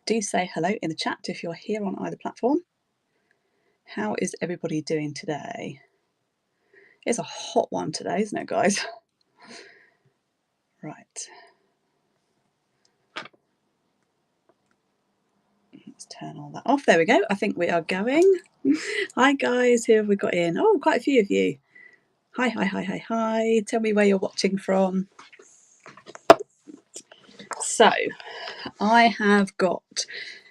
Do say hello in the chat if you're here on either platform. How is everybody doing today? It's a hot one today, isn't it, guys? Right. Let's turn all that off. There we go. I think we are going. Hi, guys. Who have we got in? Oh, quite a few of you. Hi, hi, hi, hi, hi. Tell me where you're watching from. So, I have got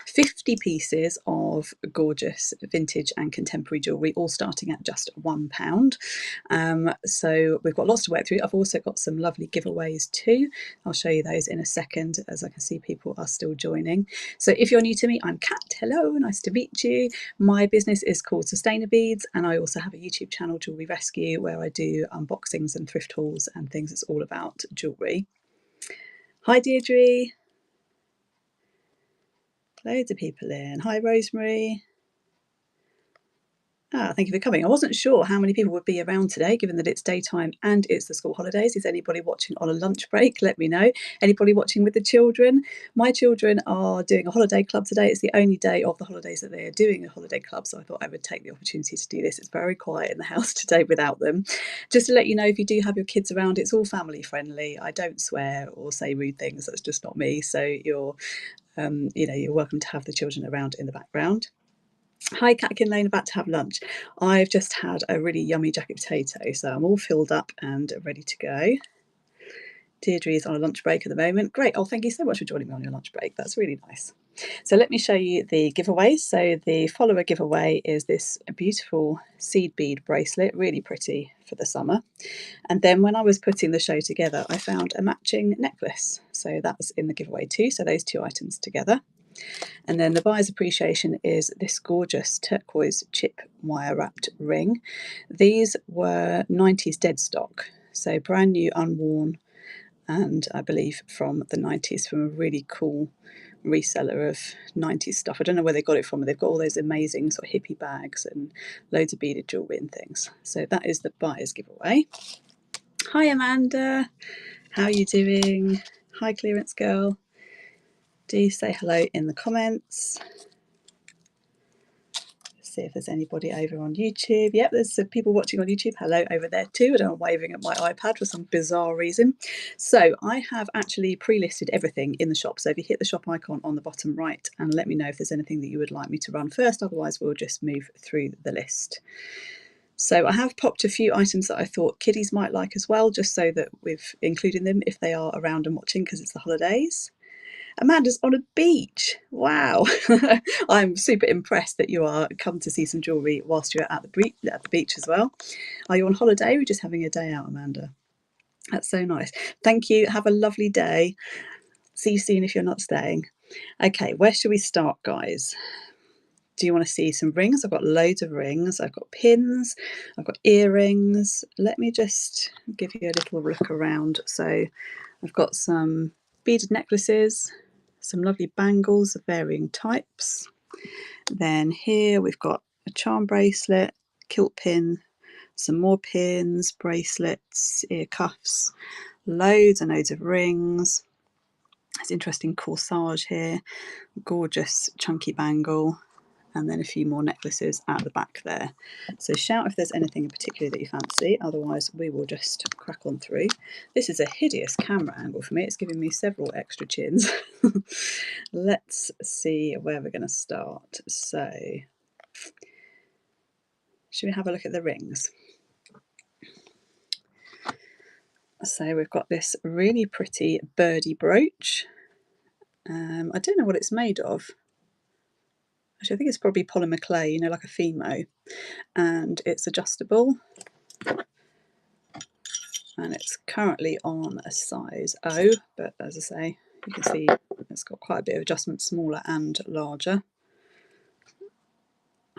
50 pieces of gorgeous vintage and contemporary jewellery, all starting at just £1. So we've got lots to work through. I've also got some lovely giveaways too. I'll show you those in a second, as I can see people are still joining. So if you're new to me, I'm Kat. Hello, nice to meet you. My business is called Sustainer Beads, and I also have a YouTube channel, Jewellery Rescue, where I do unboxings and thrift hauls and things. It's all about jewellery. Hi, Deirdre. Loads of people in. Hi, Rosemary. Thank you for coming. I wasn't sure how many people would be around today, given that it's daytime and it's the school holidays. Is anybody watching on a lunch break? Let me know. Anybody watching with the children? My children are doing a holiday club today. It's the only day of the holidays that they are doing a holiday club, so I thought I would take the opportunity to do this. It's very quiet in the house today without them. Just to let you know, if you do have your kids around, it's all family friendly. I don't swear or say rude things. That's just not me. So you're welcome to have the children around in the background. Hi, Catkin Lane, about to have lunch. I've just had a really yummy jacket potato, so I'm all filled up and ready to go. Deirdre is on a lunch break at the moment. Great. Oh, thank you so much for joining me on your lunch break. That's really nice. So let me show you the giveaways. So the follower giveaway is this beautiful seed bead bracelet, really pretty for the summer. And then when I was putting the show together, I found a matching necklace. So that's in the giveaway too. So those two items together. And then the buyer's appreciation is this gorgeous turquoise chip wire wrapped ring. These were 90s dead stock, so brand new, unworn, and I believe from the 90s, from a really cool reseller of 90s stuff. I don't know where they got it from, but they've got all those amazing sort of hippie bags and loads of beaded jewellery and things. So that is the buyer's giveaway. Hi, Amanda. How are you doing? Hi, Clearance Girl. Do say hello in the comments. See if there's anybody over on YouTube. Yep, there's some people watching on YouTube. Hello over there too. I don't know, I'm waving at my iPad for some bizarre reason. So I have actually pre-listed everything in the shop. So if you hit the shop icon on the bottom right and let me know if there's anything that you would like me to run first, otherwise we'll just move through the list. So I have popped a few items that I thought kiddies might like as well, just so that we've included them if they are around and watching, because it's the holidays. Amanda's on a beach. Wow. I'm super impressed that you are come to see some jewellery whilst you're at the beach as well. Are you on holiday or are you just having a day out, Amanda? That's so nice. Thank you. Have a lovely day. See you soon if you're not staying. Okay, where should we start, guys? Do you want to see some rings? I've got loads of rings. I've got pins. I've got earrings. Let me just give you a little look around. So I've got some beaded necklaces, some lovely bangles of varying types. Then here we've got a charm bracelet, kilt pin, some more pins, bracelets, ear cuffs, loads and loads of rings. There's interesting corsage here, gorgeous chunky bangle, and then a few more necklaces at the back there. So shout if there's anything in particular that you fancy, otherwise we will just crack on through. This is a hideous camera angle for me, it's giving me several extra chins. Let's see where we're going to start. So should we have a look at the rings? So we've got this really pretty birdie brooch. I don't know what it's made of. Actually, I think it's probably polymer clay, you know, like a Fimo. And it's adjustable. And it's currently on a size O, but as I say, you can see it's got quite a bit of adjustment, smaller and larger.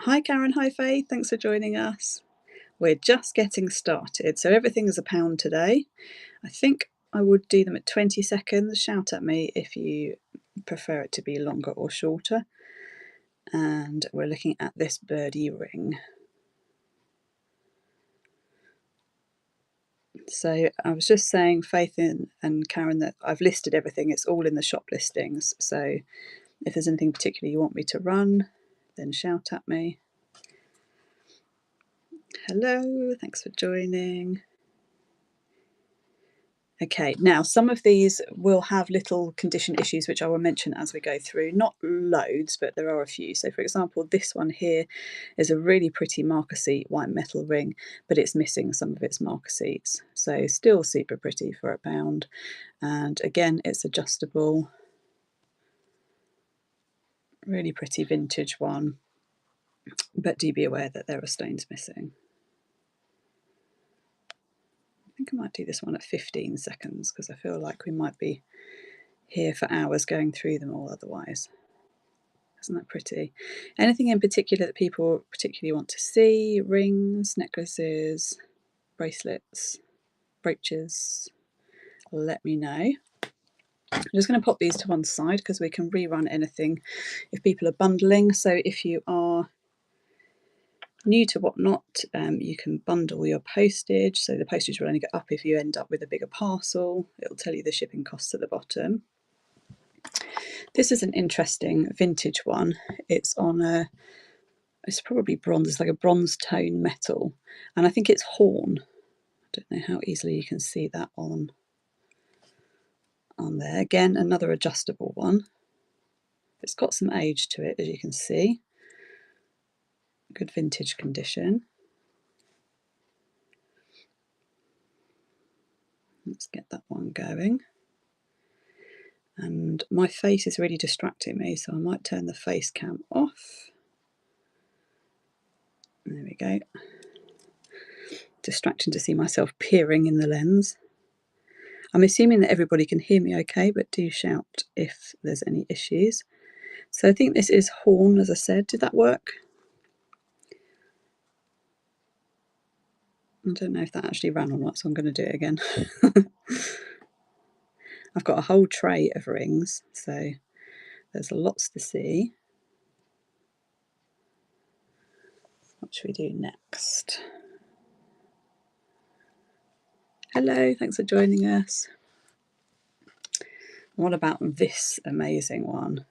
Hi Karen, hi Faye, thanks for joining us. We're just getting started, so everything is £1 today. I think I would do them at 20 seconds. Shout at me if you prefer it to be longer or shorter. And we're looking at this birdie ring. So I was just saying, Faith and Karen, that I've listed everything. It's all in the shop listings. So If there's anything particular you want me to run, then shout at me. Hello, thanks for joining. Okay, now some of these will have little condition issues which I will mention as we go through. Not loads, but there are a few. So for example, this one here is a really pretty marker seat white metal ring, but it's missing some of its marker seats. So still super pretty for £1. And again, it's adjustable. Really pretty vintage one, but do be aware that there are stones missing. I think I might do this one at 15 seconds because I feel like we might be here for hours going through them all otherwise. Isn't that pretty? Anything in particular that people particularly want to see? Rings, necklaces, bracelets, brooches? Let me know. I'm just going to pop these to one side because we can rerun anything if people are bundling. So if you are new to Whatnot, you can bundle your postage. So the postage will only go up if you end up with a bigger parcel. It'll tell you the shipping costs at the bottom. This is an interesting vintage one. It's on a, it's probably bronze, it's like a bronze tone metal, and I think it's horn. I don't know how easily you can see that on there. Again, another adjustable one. It's got some age to it, as you can see. Good vintage condition. Let's get that one going. And my face is really distracting me, so I might turn the face cam off. There we go. Distracting to see myself peering in the lens. I'm assuming that everybody can hear me okay, but do shout if there's any issues. So I think this is horn, as I said. Did that work? I don't know if that actually ran or not, so I'm going to do it again. I've got a whole tray of rings, so there's lots to see. What should we do next? Hello, thanks for joining us. What about this amazing one?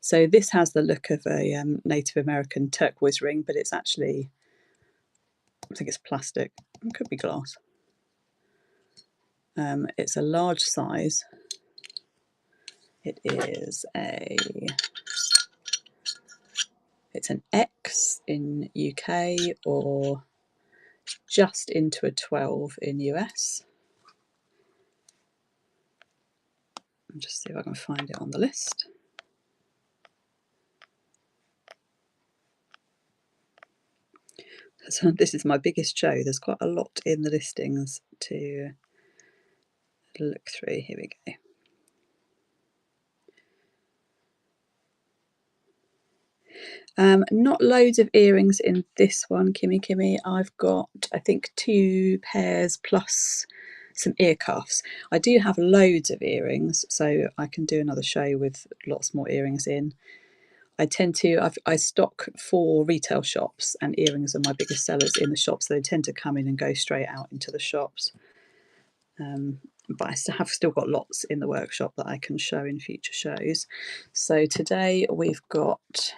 So this has the look of a Native American turquoise ring, but it's actually, I think it's plastic. It could be glass. It's a large size. It is it's an X in UK or just into a 12 in US. I'll just see if I can find it on the list. So this is my biggest show. There's quite a lot in the listings to look through. Here we go. Not loads of earrings in this one, Kimmy. I've got, I think, 2 pairs plus some ear cuffs. I do have loads of earrings, so I can do another show with lots more earrings in. I stock 4 retail shops, and earrings are my biggest sellers in the shops. So they tend to come in and go straight out into the shops. But I have still got lots in the workshop that I can show in future shows. So today we've got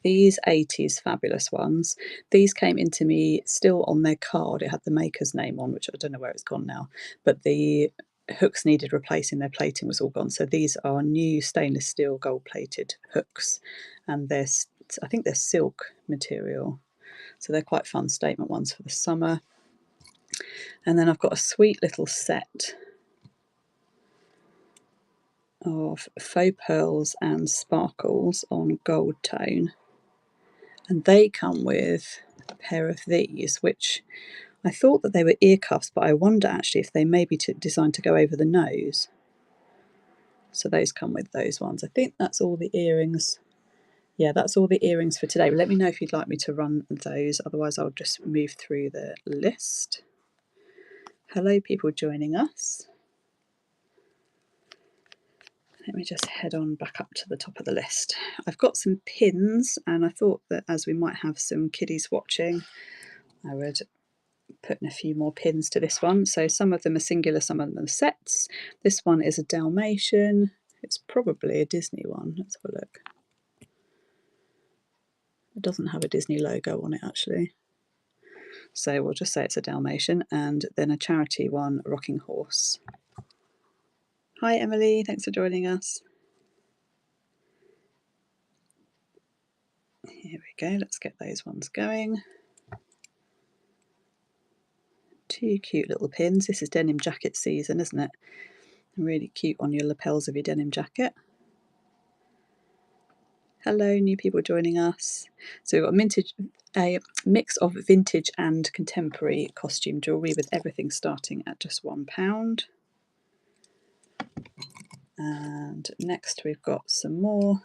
these 80s fabulous ones. These came into me still on their card. It had the maker's name on, which I don't know where it's gone now, but the hooks needed replacing, their plating was all gone. So these are new stainless steel gold plated hooks, and I think they're silk material. So they're quite fun statement ones for the summer. And then I've got a sweet little set of faux pearls and sparkles on gold tone. And they come with a pair of these, which I thought that they were ear cuffs, but I wonder actually if they may be designed to go over the nose. So those come with those ones. I think that's all the earrings. Yeah, that's all the earrings for today. Let me know if you'd like me to run those. Otherwise, I'll just move through the list. Hello, people joining us. Let me just head on back up to the top of the list. I've got some pins, and I thought that as we might have some kiddies watching, I would put in a few more pins to this one. So some of them are singular, some of them are sets. This one is a Dalmatian. It's probably a Disney one. Let's have a look. It doesn't have a Disney logo on it actually. So we'll just say it's a Dalmatian, and then a charity one, Rocking Horse. Hi Emily, thanks for joining us. Here we go, let's get those ones going. Two cute little pins. This is denim jacket season, isn't it? Really cute on your lapels of your denim jacket. Hello, new people joining us. So we've got a mix of vintage and contemporary costume jewellery with everything starting at just £1. And next we've got some more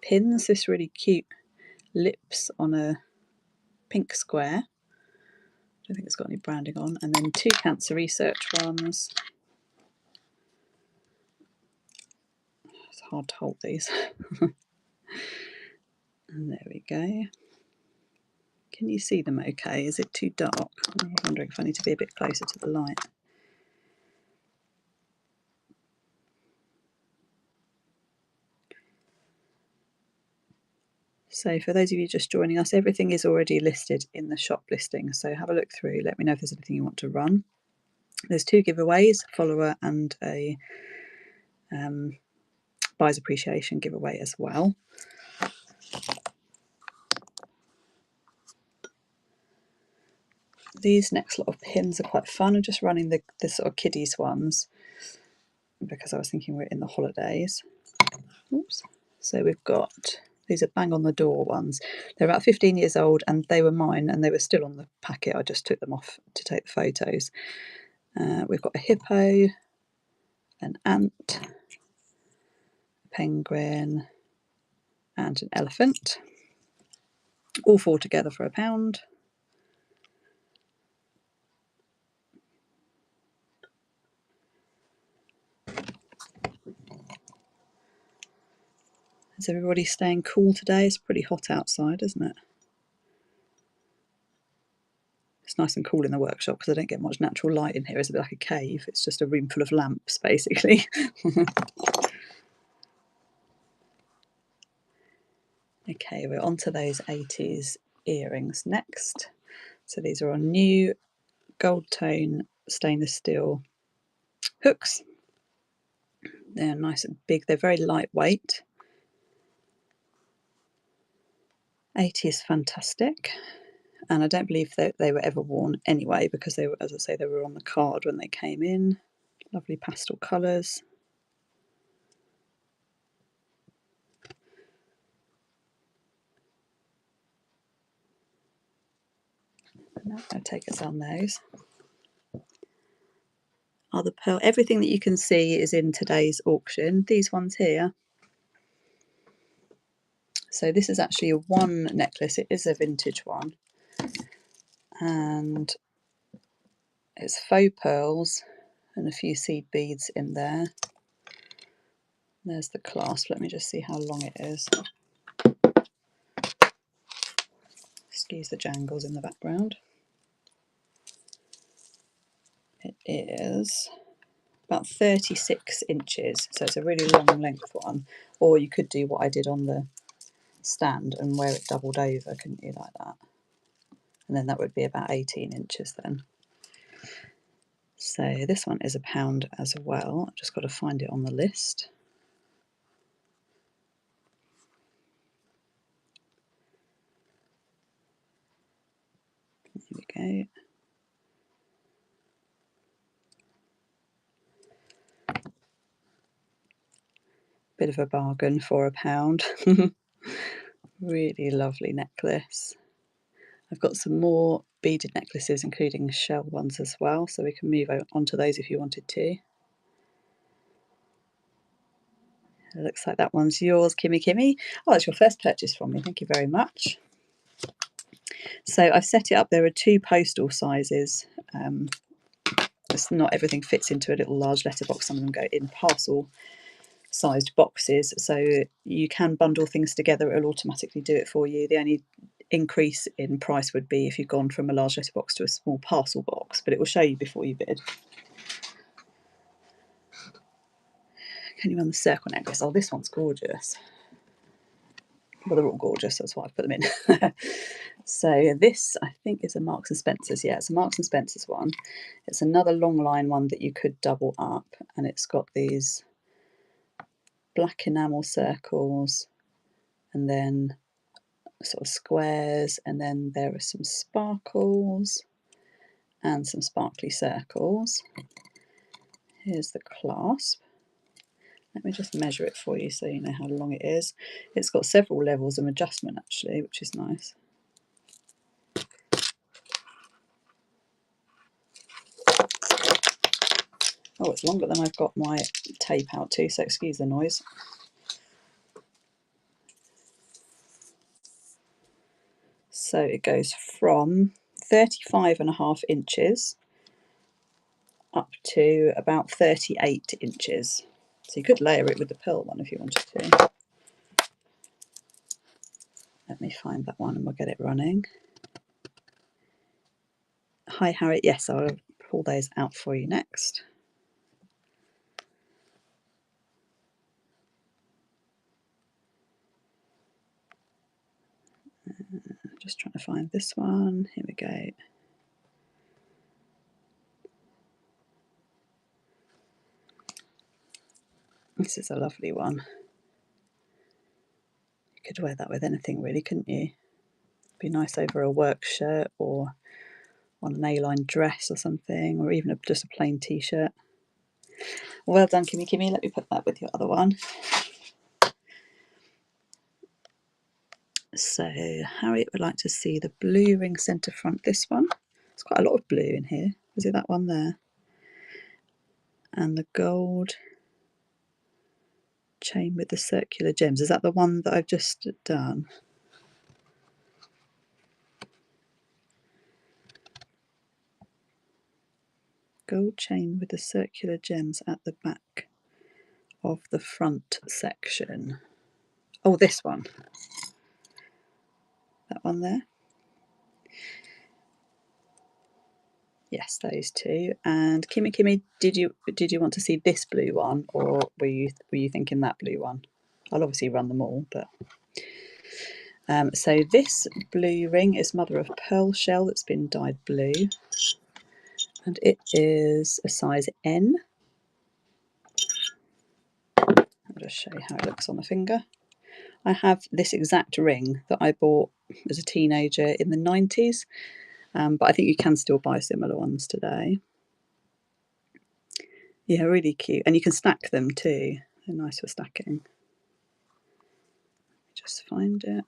pins. This really cute lips on a pink square. I don't think it's got any branding on. And then two cancer research ones. It's hard to hold these. And there we go. Can you see them okay? Is it too dark? I'm wondering if I need to be a bit closer to the light. So for those of you just joining us, everything is already listed in the shop listing. So have a look through. Let me know if there's anything you want to run. There's two giveaways, a follower and a buyer's appreciation giveaway as well. These next lot of pins are quite fun. I'm just running the sort of kiddies ones because I was thinking we're in the holidays. Oops. So we've got, these are bang on the door ones. They're about 15 years old and they were mine and they were still on the packet. I just took them off to take the photos. We've got a hippo, an ant, a penguin and an elephant. All four together for £1. Is everybody staying cool today? It's pretty hot outside, isn't it? It's nice and cool in the workshop because I don't get much natural light in here. It's a bit like a cave. It's just a room full of lamps, basically. Okay, we're on to those 80s earrings next. So these are on new gold tone stainless steel hooks. They're nice and big. They're very lightweight. 80 is fantastic. And I don't believe that they were ever worn anyway because they were, as I say, they were on the card when they came in. Lovely pastel colours. I'm not going to take us on those. Are the pearl, everything that you can see is in today's auction. These ones here. So this is actually a one necklace. It is a vintage one. And it's faux pearls and a few seed beads in there. There's the clasp. Let me just see how long it is. Excuse the jangles in the background. It is about 36 inches, so it's a really long length one. Or you could do what I did on the stand and wear it doubled over, couldn't you, like that? And then that would be about 18 inches then. So this one is £1 as well. I've just got to find it on the list. Here we go. Bit of a bargain for £1. Really lovely necklace. I've got some more beaded necklaces, including shell ones as well, so we can move on to those if you wanted to. It looks like that one's yours, Kimmy. Oh, it's your first purchase from me. Thank you very much. So I've set it up. There are two postal sizes. Not everything fits into a little large letterbox. Some of them go in parcel sized boxes, so you can bundle things together. It'll automatically do it for you. The only increase in price would be if you've gone from a large letterbox to a small parcel box, but it will show you before you bid. Can you run the circle necklace? Oh, this one's gorgeous. Well, they're all gorgeous, that's why I've put them in. So this, I think, is a Marks and Spencer's. Yeah, it's a Marks and Spencer's one. It's another long line one that you could double up, and it's got these black enamel circles and then sort of squares, and then there are some sparkles and some sparkly circles. Here's the clasp. Let me just measure it for you so you know how long it is. It's got several levels of adjustment actually, which is nice. Oh, it's longer than I've got my tape out to, so excuse the noise. So it goes from 35.5 inches up to about 38 inches. So you could layer it with the pearl one if you wanted to. Let me find that one and we'll get it running. Hi Harriet, yes, I'll pull those out for you next. Just trying to find this one. Here we go. This is a lovely one. You could wear that with anything really, couldn't you? Be nice over a work shirt or on an A-line dress or something, or even just a plain t-shirt. Well done, Kimmy Kimmy. Let me put that with your other one. So Harriet would like to see the blue ring centre front, this one. There's quite a lot of blue in here. Is it that one there? And the gold chain with the circular gems. Is that the one that I've just done? Gold chain with the circular gems at the back of the front section. Oh, this one. That one there. Yes, those two. And Kimmy Kimmy, did you want to see this blue one, or were you thinking that blue one? I'll obviously run them all, but so this blue ring is mother of pearl shell that's been dyed blue, and it is a size N. I'll just show you how it looks on the finger. I have this exact ring that I bought as a teenager in the 90s, but I think you can still buy similar ones today. Yeah, really cute. And you can stack them too. They're nice for stacking. Just find it.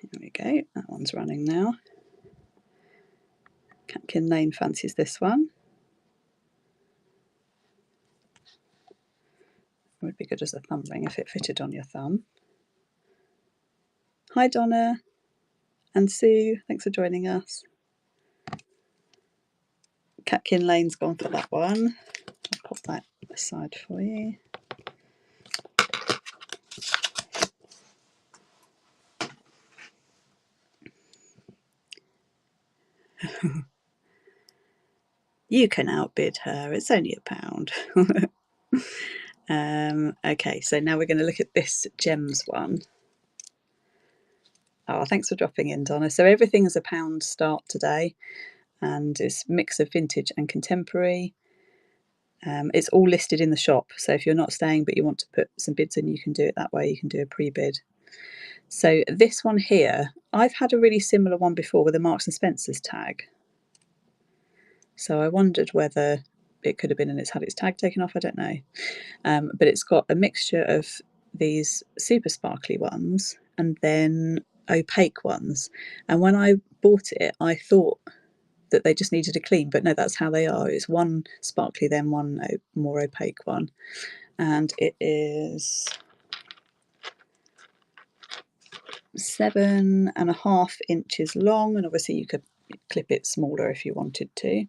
Here we go. That one's running now. Catkin Lane fancies this one. It would be good as a thumb ring if it fitted on your thumb. Hi Donna and Sue, thanks for joining us. Catkin Lane's gone for that one. I'll pop that aside for you. You can outbid her, it's only £1. Okay, so now we're going to look at this gems one. Oh, thanks for dropping in, Donna. So everything is £1 start today, and it's a mix of vintage and contemporary. It's all listed in the shop, so if you're not staying but you want to put some bids in, you can do it that way. You can do a pre-bid. So this one here, I've had a really similar one before with a Marks and Spencer's tag. So I wondered whether it could have been and it's had its tag taken off, I don't know. But it's got a mixture of these super sparkly ones and then opaque ones. And when I bought it, I thought that they just needed a clean, but no, that's how they are. It's one sparkly, then one more opaque one. And it is 7.5 inches long, and obviously you could clip it smaller if you wanted to.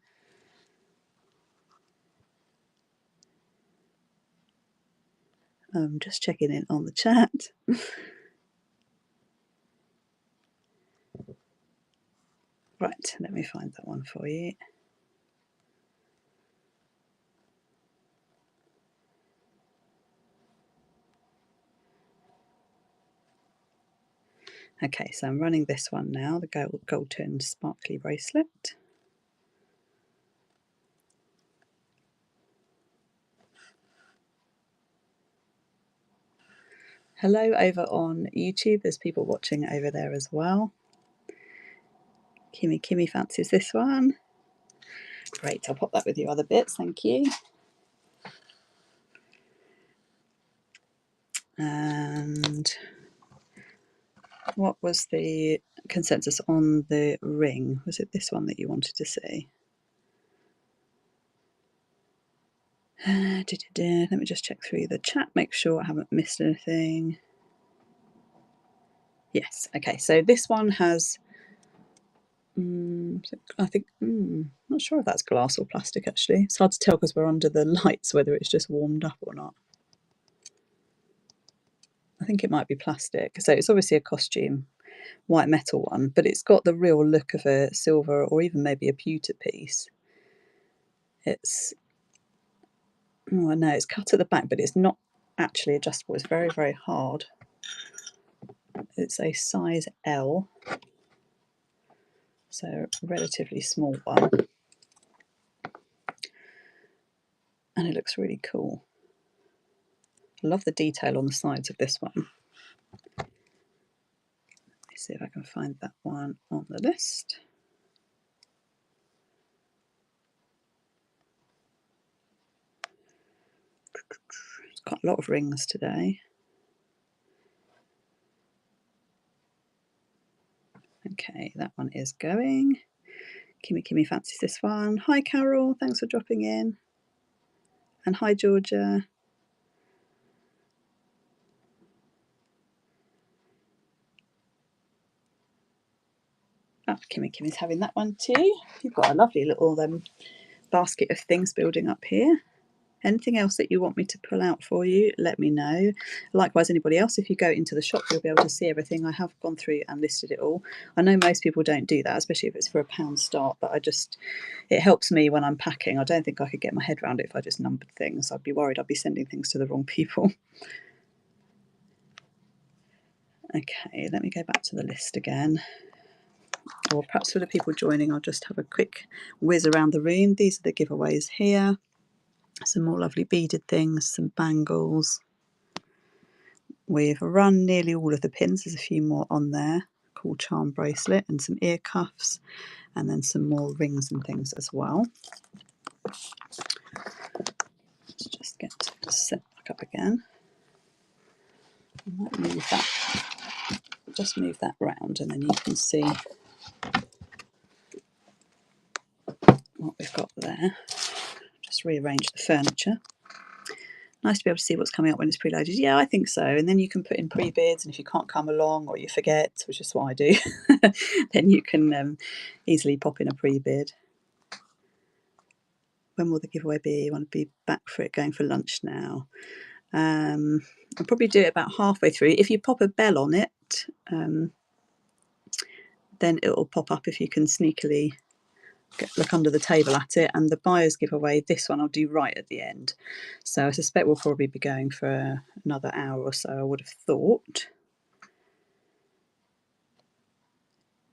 I'm just checking in on the chat. Right, let me find that one for you. Okay, so I'm running this one now, the gold toned sparkly bracelet. Hello over on YouTube, there's people watching over there as well. Kimmy fancies this one. Great, I'll pop that with your other bits, thank you. And what was the consensus on the ring? Was it this one that you wanted to see? Let me just check through the chat, make sure I haven't missed anything. Yes, okay, so this one has, I think, not sure if that's glass or plastic actually. It's hard to tell because we're under the lights whether it's just warmed up or not. I think it might be plastic. So it's obviously a costume white metal one, but it's got the real look of a silver or even maybe a pewter piece. It's, oh, I know it's cut at the back, but it's not actually adjustable. It's very, very hard. It's a size L, so a relatively small one. And it looks really cool. I love the detail on the sides of this one. Let me see if I can find that one on the list. It's got a lot of rings today. Okay, that one is going. Kimmy fancies this one. Hi Carol, thanks for dropping in. And hi Georgia. Oh, Kimmy's having that one too. You've got a lovely little basket of things building up here. Anything else that you want me to pull out for you, let me know. Likewise, anybody else, if you go into the shop, you'll be able to see everything. I have gone through and listed it all. I know most people don't do that, especially if it's for £1 start, but it helps me when I'm packing. I don't think I could get my head around it if I just numbered things. I'd be worried I'd be sending things to the wrong people. Okay, let me go back to the list again. Or perhaps for the people joining, I'll just have a quick whiz around the room. These are the giveaways here. Some more lovely beaded things, some bangles. We've run nearly all of the pins. There's a few more on there. Cool charm bracelet and some ear cuffs, and then some more rings and things as well. Let's just get set back up again. I might move that, just move that round, and then you can see what we've got there. Just rearrange the furniture. Nice to be able to see what's coming up when it's preloaded. Yeah, I think so. And then you can put in pre-bids, and if you can't come along or you forget, which is what I do, then you can easily pop in a pre-bid. When will the giveaway be? I want to be back for it, going for lunch now. I'll probably do it about halfway through. If you pop a bell on it, then it will pop up if you can sneakily look under the table at it. And the buyer's giveaway, this one I'll do right at the end. So I suspect we'll probably be going for another hour or so, I would have thought.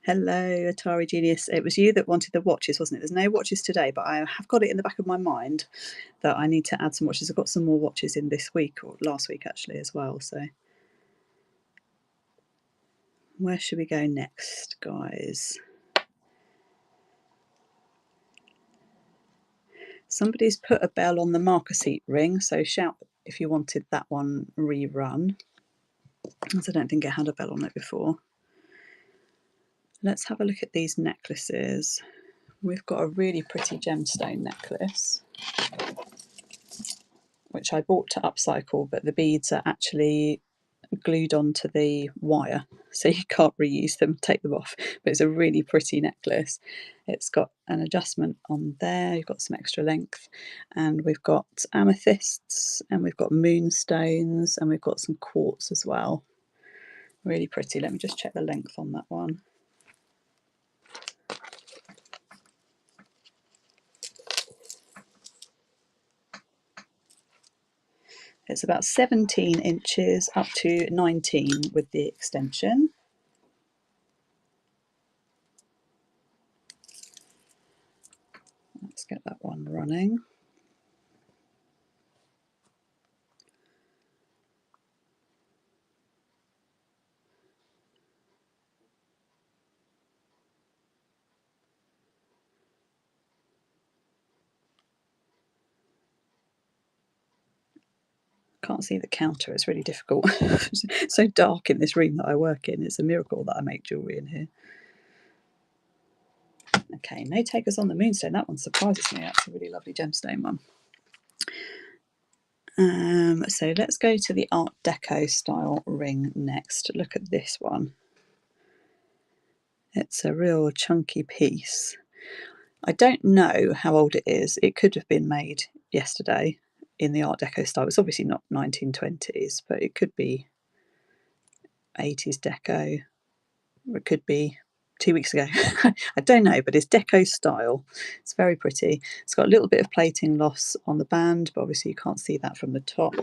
Hello, Atari Genius. It was you that wanted the watches, wasn't it? There's no watches today, but I have got it in the back of my mind that I need to add some watches. I've got some more watches in this week, or last week actually as well. So where should we go next, guys? Somebody's put a bell on the marker seat ring, so shout if you wanted that one rerun, as I don't think it had a bell on it before. Let's have a look at these necklaces. We've got a really pretty gemstone necklace, which I bought to upcycle, but the beads are actually glued onto the wire, so you can't reuse them, take them off. But it's a really pretty necklace. It's got an adjustment on there, you've got some extra length, and we've got amethysts, and we've got moonstones, and we've got some quartz as well. Really pretty. Let me just check the length on that one. It's about 17 inches up to 19 with the extension. Let's get that one running. Can't see the counter, it's really difficult. It's so dark in this room that I work in. It's a miracle that I make jewellery in here. Okay, no takers on the moonstone. That one surprises me. That's a really lovely gemstone one. So let's go to the Art Deco style ring next. Look at this one. It's a real chunky piece. I don't know how old it is. It could have been made yesterday in the Art Deco style. It's obviously not 1920s, but it could be 80s deco. Or it could be 2 weeks ago. I don't know, but it's deco style. It's very pretty. It's got a little bit of plating loss on the band, but obviously you can't see that from the top.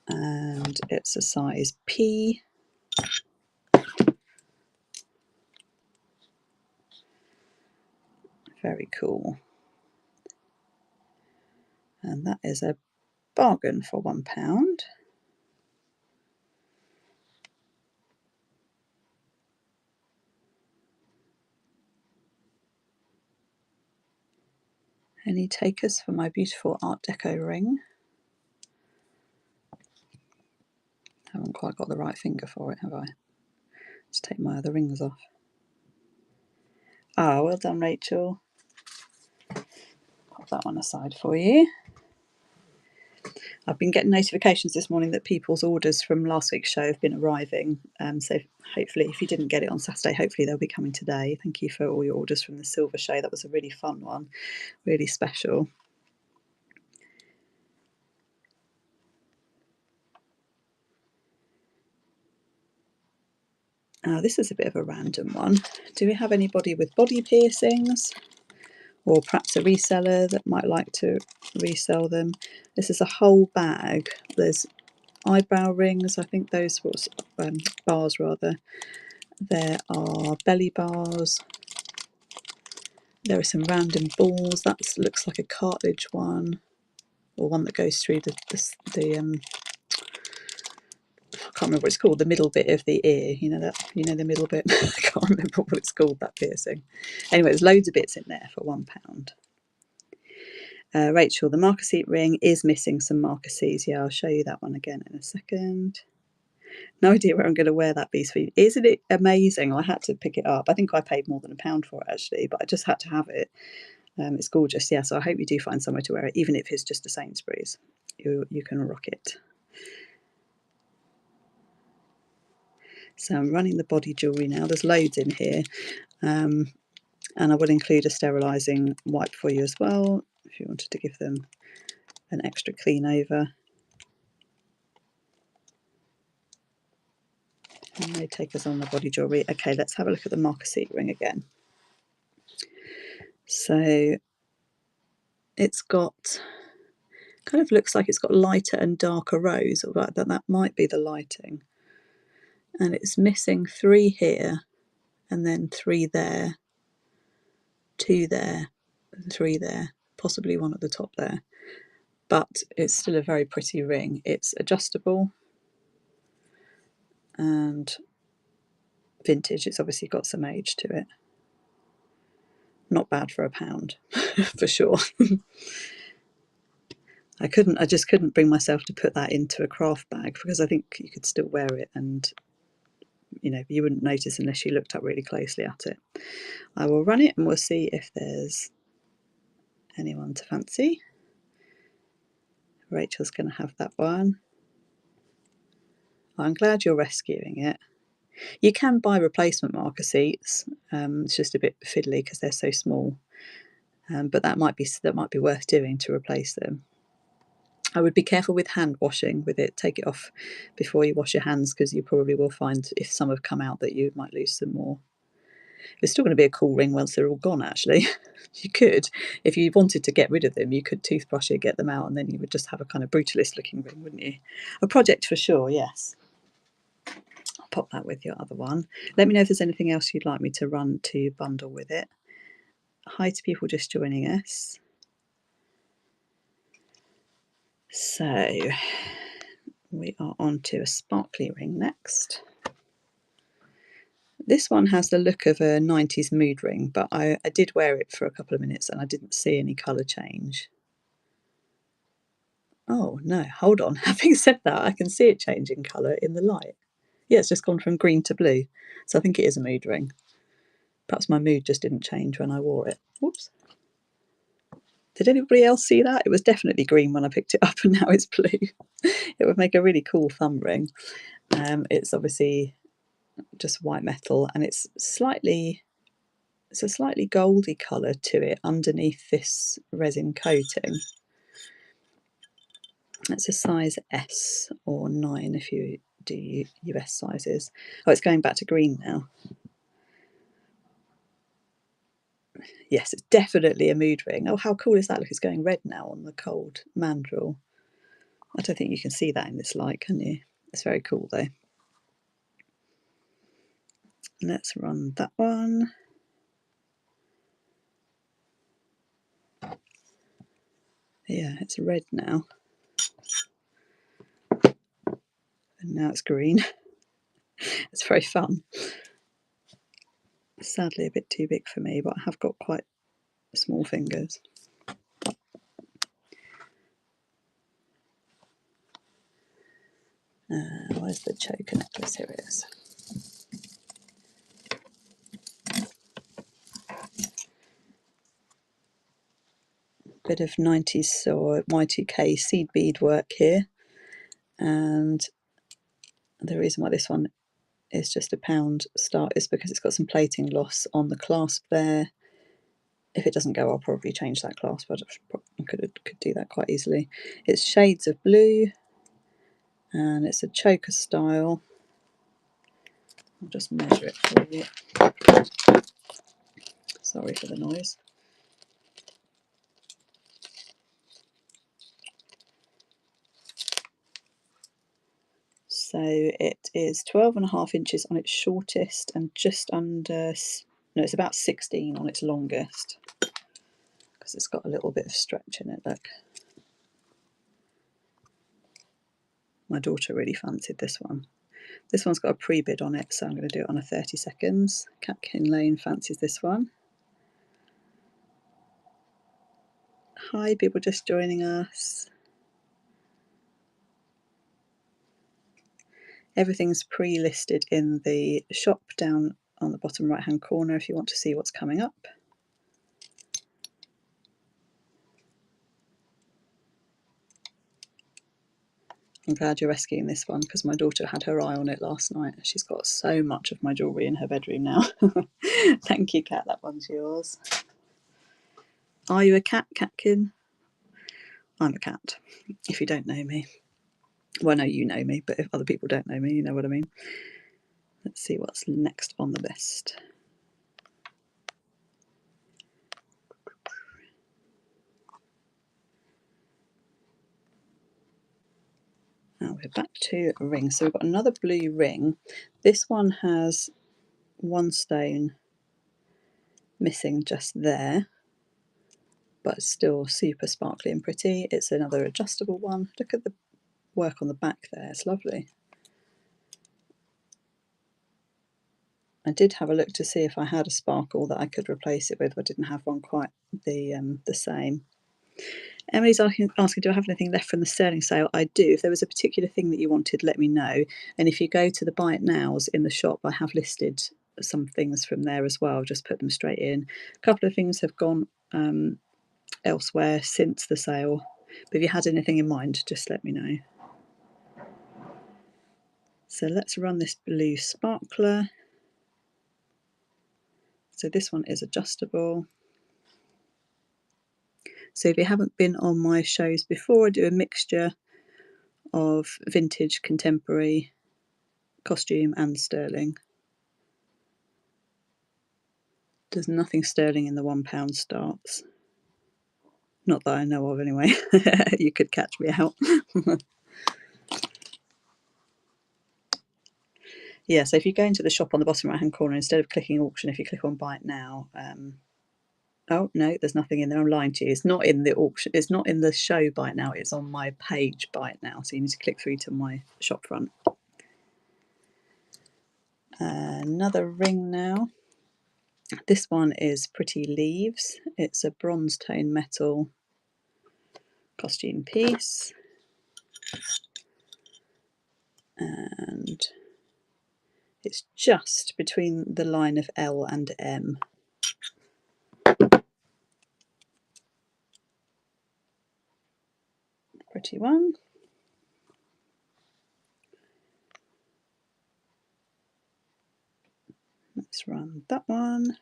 And it's a size P. Very cool. And that is a bargain for £1. Any takers for my beautiful Art Deco ring? Haven't quite got the right finger for it, have I? Let's take my other rings off. Ah, well done, Rachel. Pop that one aside for you. I've been getting notifications this morning that people's orders from last week's show have been arriving. So hopefully, if you didn't get it on Saturday, hopefully they'll be coming today. Thank you for all your orders from the silver show. That was a really fun one, really special. This is a bit of a random one. Do we have anybody with body piercings? Or perhaps a reseller that might like to resell them? This is a whole bag. There's eyebrow rings, I think those were bars rather. There are belly bars. There are some random balls. That looks like a cartilage one, or one that goes through the I can't remember what it's called, the middle bit of the ear. You know that, you know, the middle bit. I can't remember what it's called, that piercing. Anyway, there's loads of bits in there for £1. Rachel, the marquisite ring is missing some marquises. Yeah, I'll show you that one again in a second. No idea where I'm going to wear that piece for you. Isn't it amazing? I had to pick it up. I think I paid more than £1 for it actually, but I just had to have it. It's gorgeous. Yeah, so I hope you do find somewhere to wear it, even if it's just a Sainsbury's. You can rock it. So I'm running the body jewellery now. There's loads in here. And I will include a sterilising wipe for you as well, if you wanted to give them an extra clean over. And no takers on the body jewellery. Okay, let's have a look at the marquisite ring again. So it's got, kind of looks like it's got lighter and darker rows, or that might be the lighting. And it's missing 3 here, and then 3 there, 2 there, and 3 there, possibly one at the top there. But it's still a very pretty ring. It's adjustable and vintage. It's obviously got some age to it. Not bad for £1 for sure. I just couldn't bring myself to put that into a craft bag, because I think you could still wear it and, you know, you wouldn't notice unless you looked up really closely at it. I will run it and we'll see if there's anyone to fancy. Rachel's going to have that one. I'm glad you're rescuing it. You can buy replacement marquisites. It's just a bit fiddly because they're so small. But that might be worth doing to replace them. I would be careful with hand washing with it. Take it off before you wash your hands, because you probably will find, if some have come out, that you might lose some more. It's still going to be a cool ring once they're all gone, actually. You could, if you wanted to get rid of them, you could toothbrush it, get them out, and then you would just have a kind of brutalist looking ring, wouldn't you? A project for sure, yes. I'll pop that with your other one. Let me know if there's anything else you'd like me to run to bundle with it. Hi to people just joining us. So we are on to a sparkly ring next. This one has the look of a 90s mood ring, but I did wear it for a couple of minutes and I didn't see any colour change. Oh no, hold on. Having said that, I can see it changing colour in the light. Yeah, it's just gone from green to blue. So I think it is a mood ring. Perhaps my mood just didn't change when I wore it. Whoops. Did anybody else see that? It was definitely green when I picked it up and now it's blue. It would make a really cool thumb ring. It's obviously just white metal and it's a slightly goldy colour to it underneath this resin coating. It's a size S or 9 if you do US sizes. Oh, it's going back to green now. Yes, it's definitely a mood ring. Oh, how cool is that? Look, it's going red now on the cold mandrel. I don't think you can see that in this light, can you? It's very cool though. Let's run that one. Yeah, it's red now. And now it's green. It's very fun. Sadly a bit too big for me, but I have got quite small fingers. Where's the choker necklace? Here it is. Bit of 90s or Y2K seed bead work here, and the reason why this one is just £1 start is because it's got some plating loss on the clasp there. If it doesn't go, I'll probably change that clasp. I could do that quite easily. It's shades of blue and it's a choker style. I'll just measure it for you. Sorry for the noise. So it is 12.5 inches on its shortest and just under, no, it's about 16 on its longest because it's got a little bit of stretch in it, look. My daughter really fancied this one. This one's got a pre-bid on it, so I'm going to do it on a 30 seconds. Catkin Lane fancies this one. Hi, people just joining us. Everything's pre-listed in the shop down on the bottom right hand corner if you want to see what's coming up. I'm glad you're rescuing this one because my daughter had her eye on it last night. She's got so much of my jewellery in her bedroom now. Thank you, Kat. That one's yours. Are you a cat, Catkin? I'm a cat, if you don't know me. Well, no, you know me, but if other people don't know me, you know what I mean. Let's see what's next on the list. Now we're back to rings. So we've got another blue ring. This one has one stone missing just there, but it's still super sparkly and pretty. It's another adjustable one. Look at the work on the back there, it's lovely. I did have a look to see if I had a sparkle that I could replace it with. I didn't have one quite the same. Emily's asking, do I have anything left from the sterling sale? I do. If there was a particular thing that you wanted, let me know. And if you go to the buy it nows in the shop, I have listed some things from there as well. Just put them straight in. A couple of things have gone elsewhere since the sale. But if you had anything in mind, just let me know. So let's run this blue sparkler. So this one is adjustable. So if you haven't been on my shows before, I do a mixture of vintage, contemporary, costume and sterling. There's nothing sterling in the £1 starts. Not that I know of anyway. You could catch me out. Yeah, so if you go into the shop on the bottom right hand corner, instead of clicking auction, if you click on buy it now, oh no, there's nothing in there. I'm lying to you. It's not in the auction. It's not in the show buy it now. It's on my page buy it now. So you need to click through to my shop front. Another ring now. This one is Pretty Leaves. It's a bronze tone metal costume piece. And it's just between the line of L and M. Pretty one. Let's run that one.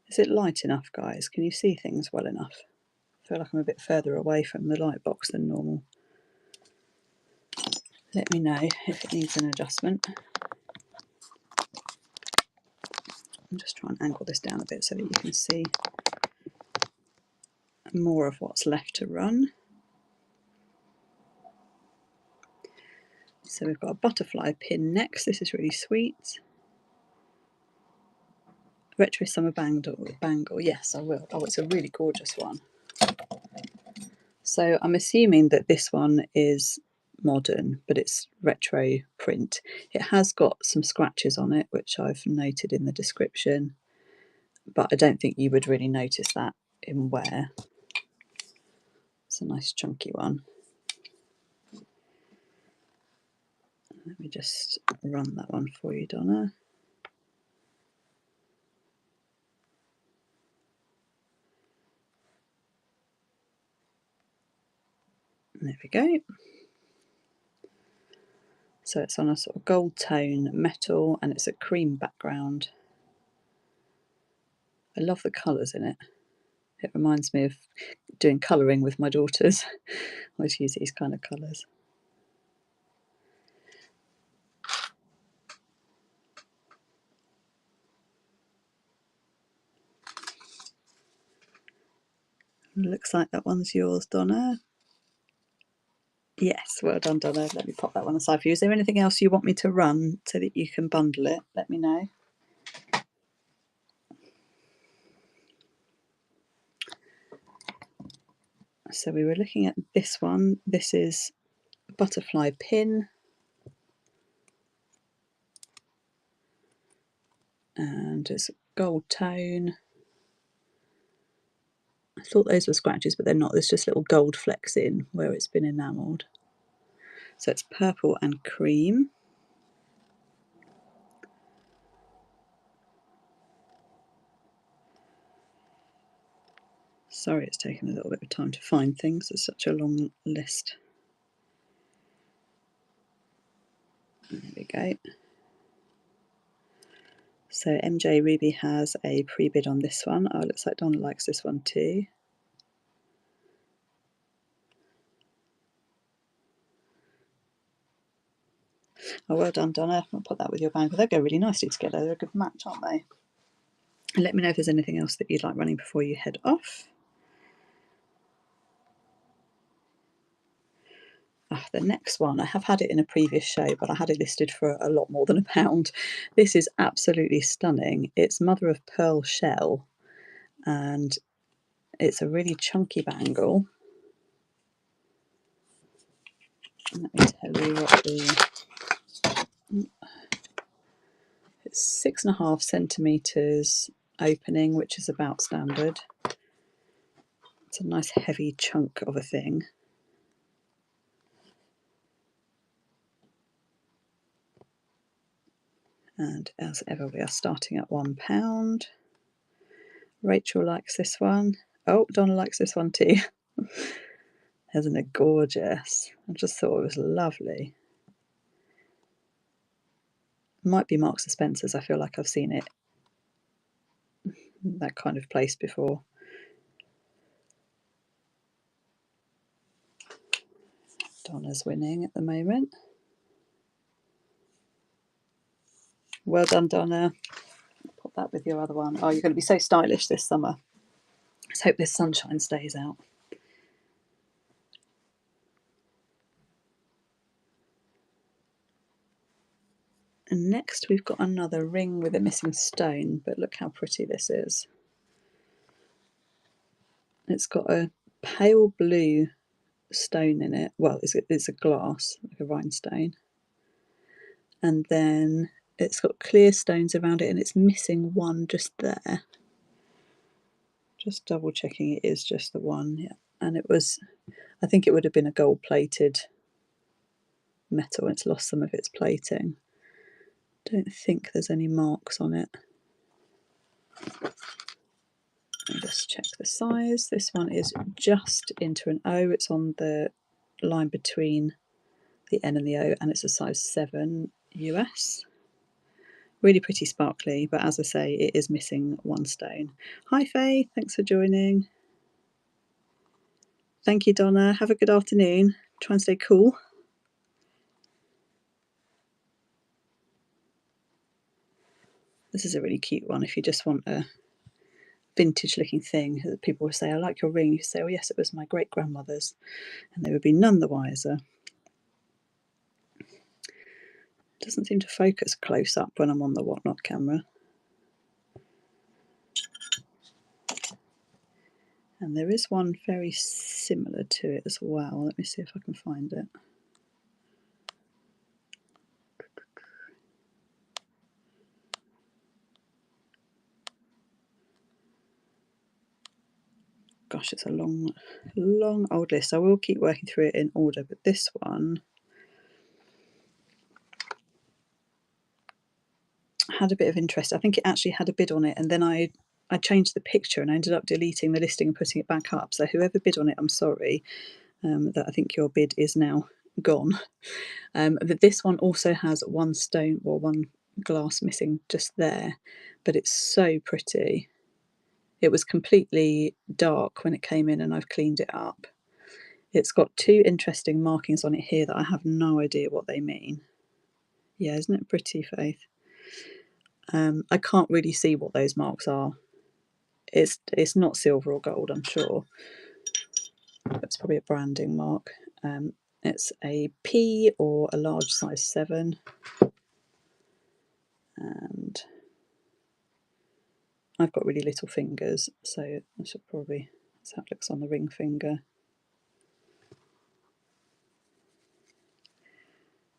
Is it light enough, guys? Can you see things well enough? I feel like I'm a bit further away from the light box than normal. Let me know if it needs an adjustment. I'm just trying to angle this down a bit so that you can see more of what's left to run. So we've got a butterfly pin next. This is really sweet. Retro summer bangle. Yes, I will. Oh, it's a really gorgeous one. So I'm assuming that this one is modern, but it's retro print. It has got some scratches on it, which I've noted in the description, but I don't think you would really notice that in wear. It's a nice chunky one. Let me just run that one for you, Donna. There we go. So it's on a sort of gold tone metal and it's a cream background. I love the colours in it. It reminds me of doing colouring with my daughters. I always use these kind of colours. Looks like that one's yours, Donna. Yes, well done, Donna. Let me pop that one aside for you. Is there anything else you want me to run so that you can bundle it? Let me know. So we were looking at this one. This is butterfly pin. And it's gold tone. I thought those were scratches, but they're not. There's just little gold flecks in where it's been enamelled. So it's purple and cream. Sorry it's taken a little bit of time to find things. It's such a long list. There we go. So MJ Ruby has a pre-bid on this one. Oh, it looks like Donna likes this one too. Oh, well done, Donna. I'll put that with your bangle. They go really nicely together. They're a good match, aren't they? And let me know if there's anything else that you'd like running before you head off. The next one, I have had it in a previous show, but I had it listed for a lot more than £1. This is absolutely stunning. It's mother of pearl shell, and it's a really chunky bangle. Let me tell you what it's 6.5 centimetres opening, which is about standard. It's a nice heavy chunk of a thing. And as ever, we are starting at £1. Rachel likes this one. Oh, Donna likes this one too. Isn't it gorgeous? I just thought it was lovely. It might be Marks and Spencer's. I feel like I've seen it that kind of place before. Donna's winning at the moment. Well done, Donna. Put that with your other one. Oh, you're going to be so stylish this summer. Let's hope this sunshine stays out. And next we've got another ring with a missing stone, but look how pretty this is. It's got a pale blue stone in it. Well, it's a glass, like a rhinestone. And then it's got clear stones around it and it's missing one just there. Just double checking it is just the one, yeah. And it was, I think it would have been a gold plated metal. It's lost some of its plating. Don't think there's any marks on it. I'll just check the size. This one is just into an O. It's on the line between the N and the O, and it's a size 7 US. Really pretty sparkly, but as I say, it is missing one stone. Hi Faye, thanks for joining. Thank you, Donna. Have a good afternoon. Try and stay cool. This is a really cute one if you just want a vintage looking thing. People will say, I like your ring. You say, oh yes, it was my great grandmother's, and they would be none the wiser. Doesn't seem to focus close up when I'm on the Whatnot camera. And there is one very similar to it as well. Let me see if I can find it. Gosh, it's a long old list. I will keep working through it in order, but this one had a bit of interest. I think it actually had a bid on it, and then I changed the picture and I ended up deleting the listing and putting it back up. So whoever bid on it, I'm sorry, that I think your bid is now gone. But this one also has one stone or one glass missing just there, but it's so pretty. It was completely dark when it came in and I've cleaned it up. It's got two interesting markings on it here that I have no idea what they mean. Yeah, isn't it pretty, Faith? I can't really see what those marks are. It's not silver or gold, I'm sure. It's probably a branding mark. It's a P or a large size 7. And I've got really little fingers, so I should probably, that's how it looks on the ring finger.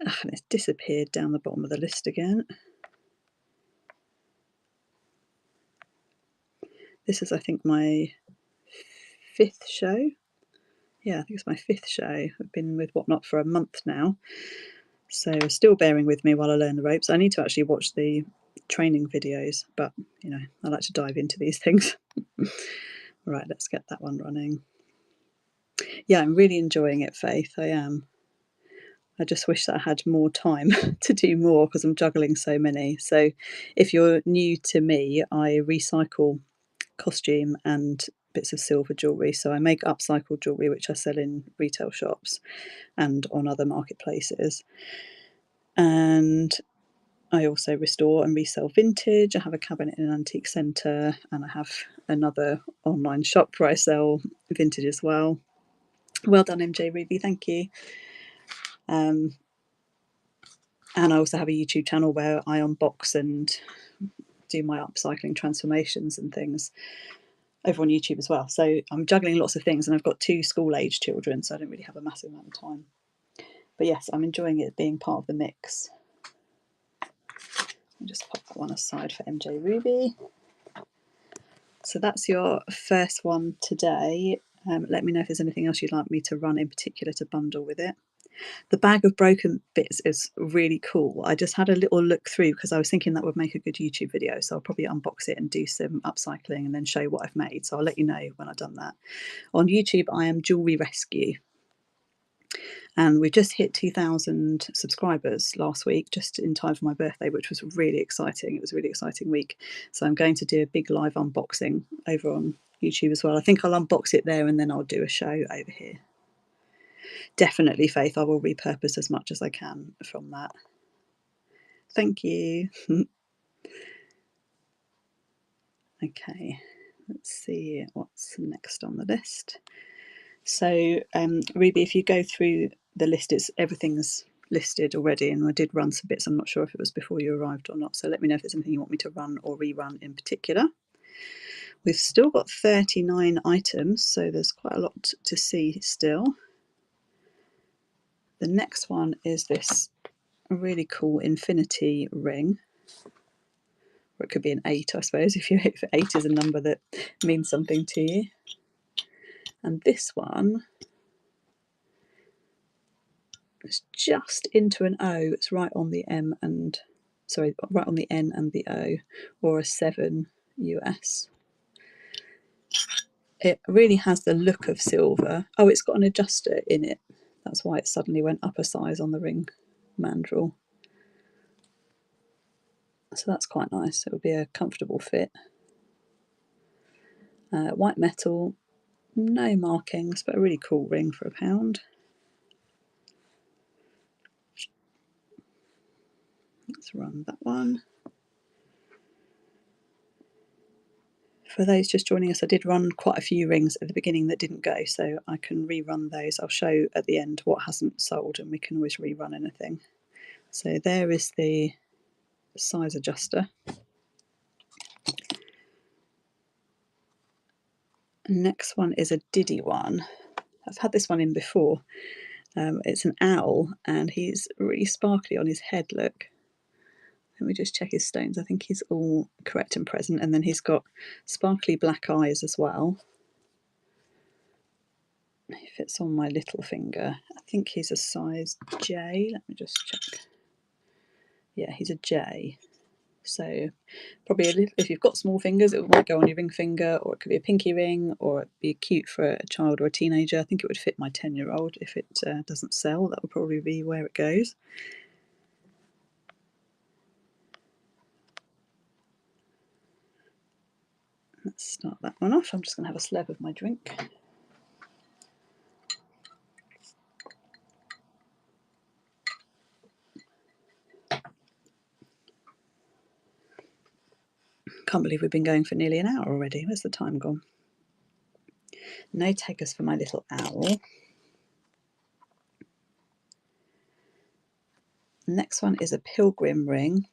And it's disappeared down the bottom of the list again. This is, I think, my 5th show. Yeah, I think it's my 5th show. I've been with Whatnot for a month now, so still bearing with me while I learn the ropes. I need to actually watch the training videos, but you know, I like to dive into these things. Right, let's get that one running. Yeah, I'm really enjoying it, Faith. I am. I just wish that I had more time to do more because I'm juggling so many. So if you're new to me, I recycle costume and bits of silver jewellery. So I make upcycled jewellery, which I sell in retail shops and on other marketplaces. And I also restore and resell vintage. I have a cabinet in an antique centre, and I have another online shop where I sell vintage as well. Well done, MJ Ruby, thank you. And I also have a YouTube channel where I unbox and do my upcycling transformations and things over on YouTube as well. So I'm juggling lots of things, and I've got 2 school-age children, so I don't really have a massive amount of time. But yes, I'm enjoying it being part of the mix. I'll just pop that one aside for MJ Ruby. So that's your first one today. Let me know if there's anything else you'd like me to run in particular to bundle with it. The bag of broken bits is really cool. I just had a little look through because I was thinking that would make a good YouTube video. So I'll probably unbox it and do some upcycling and then show what I've made. So I'll let you know when I've done that. On YouTube, I am Jewellery Rescue. And we just hit 2,000 subscribers last week, just in time for my birthday, which was really exciting. It was a really exciting week. So I'm going to do a big live unboxing over on YouTube as well. I think I'll unbox it there and then I'll do a show over here. definitely, Faith, I will repurpose as much as I can from that. Thank you. Okay, let's see what's next on the list. So Ruby, if you go through the list, everything's listed already, and I did run some bits. I'm not sure if it was before you arrived or not, so let me know if there's anything you want me to run or rerun in particular. We've still got 39 items, so there's quite a lot to see still. The next one is this really cool infinity ring, or it could be an 8, I suppose, if 8 is a number that means something to you. And this one is just into an O. It's right on the right on the N and the O, or a 7 US. It really has the look of silver. Oh, it's got an adjuster in it. That's why it suddenly went up a size on the ring mandrel. So that's quite nice. It will be a comfortable fit. White metal, no markings, but a really cool ring for £1. Let's run that one. For those just joining us, I did run quite a few rings at the beginning that didn't go, so I can rerun those. I'll show at the end what hasn't sold, and we can always rerun anything. So there is the size adjuster. Next one is a Diddy one. I've had this one in before. It's an owl, and he's really sparkly on his head, look. Let me just check his stones. I think he's all correct and present, and then he's got sparkly black eyes as well. He fits on my little finger. I think he's a size J. Let me just check. Yeah, he's a J. So probably a little, if you've got small fingers, it might go on your ring finger, or it could be a pinky ring, or it'd be cute for a child or a teenager. I think it would fit my 10-year-old. If it doesn't sell, that would probably be where it goes. Let's start that one off. I'm just going to have a slab of my drink. Can't believe we've been going for nearly an hour already. Where's the time gone? No takers for my little owl. The next one is a pilgrim ring.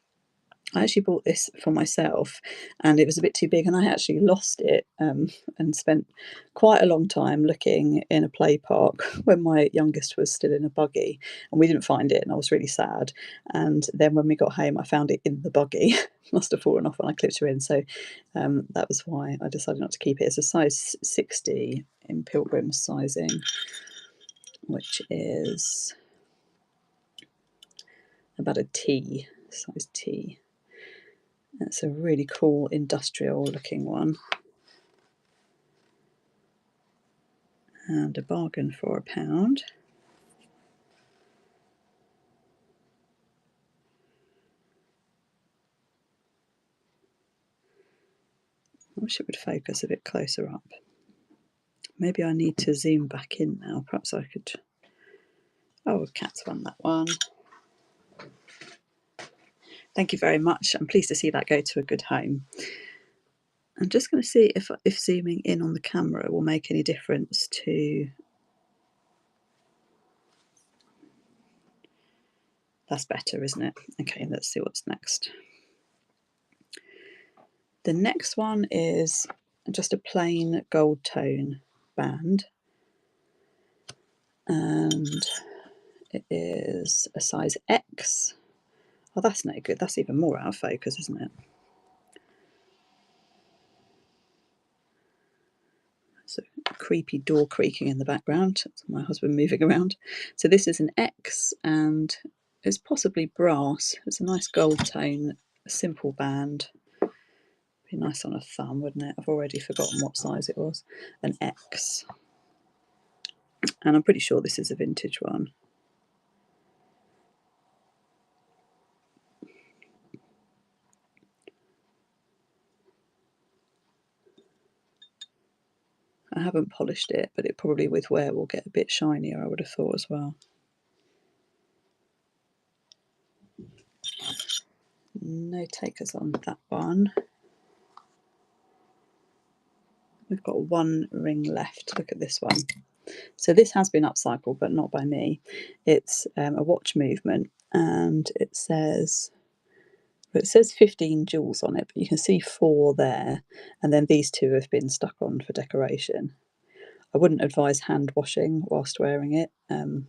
I actually bought this for myself, and it was a bit too big, and I actually lost it and spent quite a long time looking in a play park when my youngest was still in a buggy, and we didn't find it, and I was really sad. And then when we got home, I found it in the buggy. Must have fallen off when I clipped her in, so that was why I decided not to keep it. It's a size 60 in pilgrim sizing, which is about a T, size T. It's a really cool industrial looking one, and a bargain for £1. I wish it would focus a bit closer up. Maybe I need to zoom back in now. Perhaps I could. Oh, Cat's won that one. Thank you very much. I'm pleased to see that go to a good home. I'm just going to see if zooming in on the camera will make any difference to. That's better, isn't it? Okay, let's see what's next. The next one is just a plain gold tone band, and it is a size X. Oh, that's no good. That's even more out of focus, isn't it? So creepy door creaking in the background. That's my husband moving around. So this is an X, and it's possibly brass. It's a nice gold tone, a simple band. Be nice on a thumb, wouldn't it? I've already forgotten what size it was. An X. And I'm pretty sure this is a vintage one. I haven't polished it, but it probably with wear will get a bit shinier, I would have thought as well. No takers on that one. We've got one ring left. Look at this one. So this has been upcycled, but not by me. It's a watch movement, and it says 15 jewels on it, but you can see 4 there, and then these 2 have been stuck on for decoration. I wouldn't advise hand washing whilst wearing it. You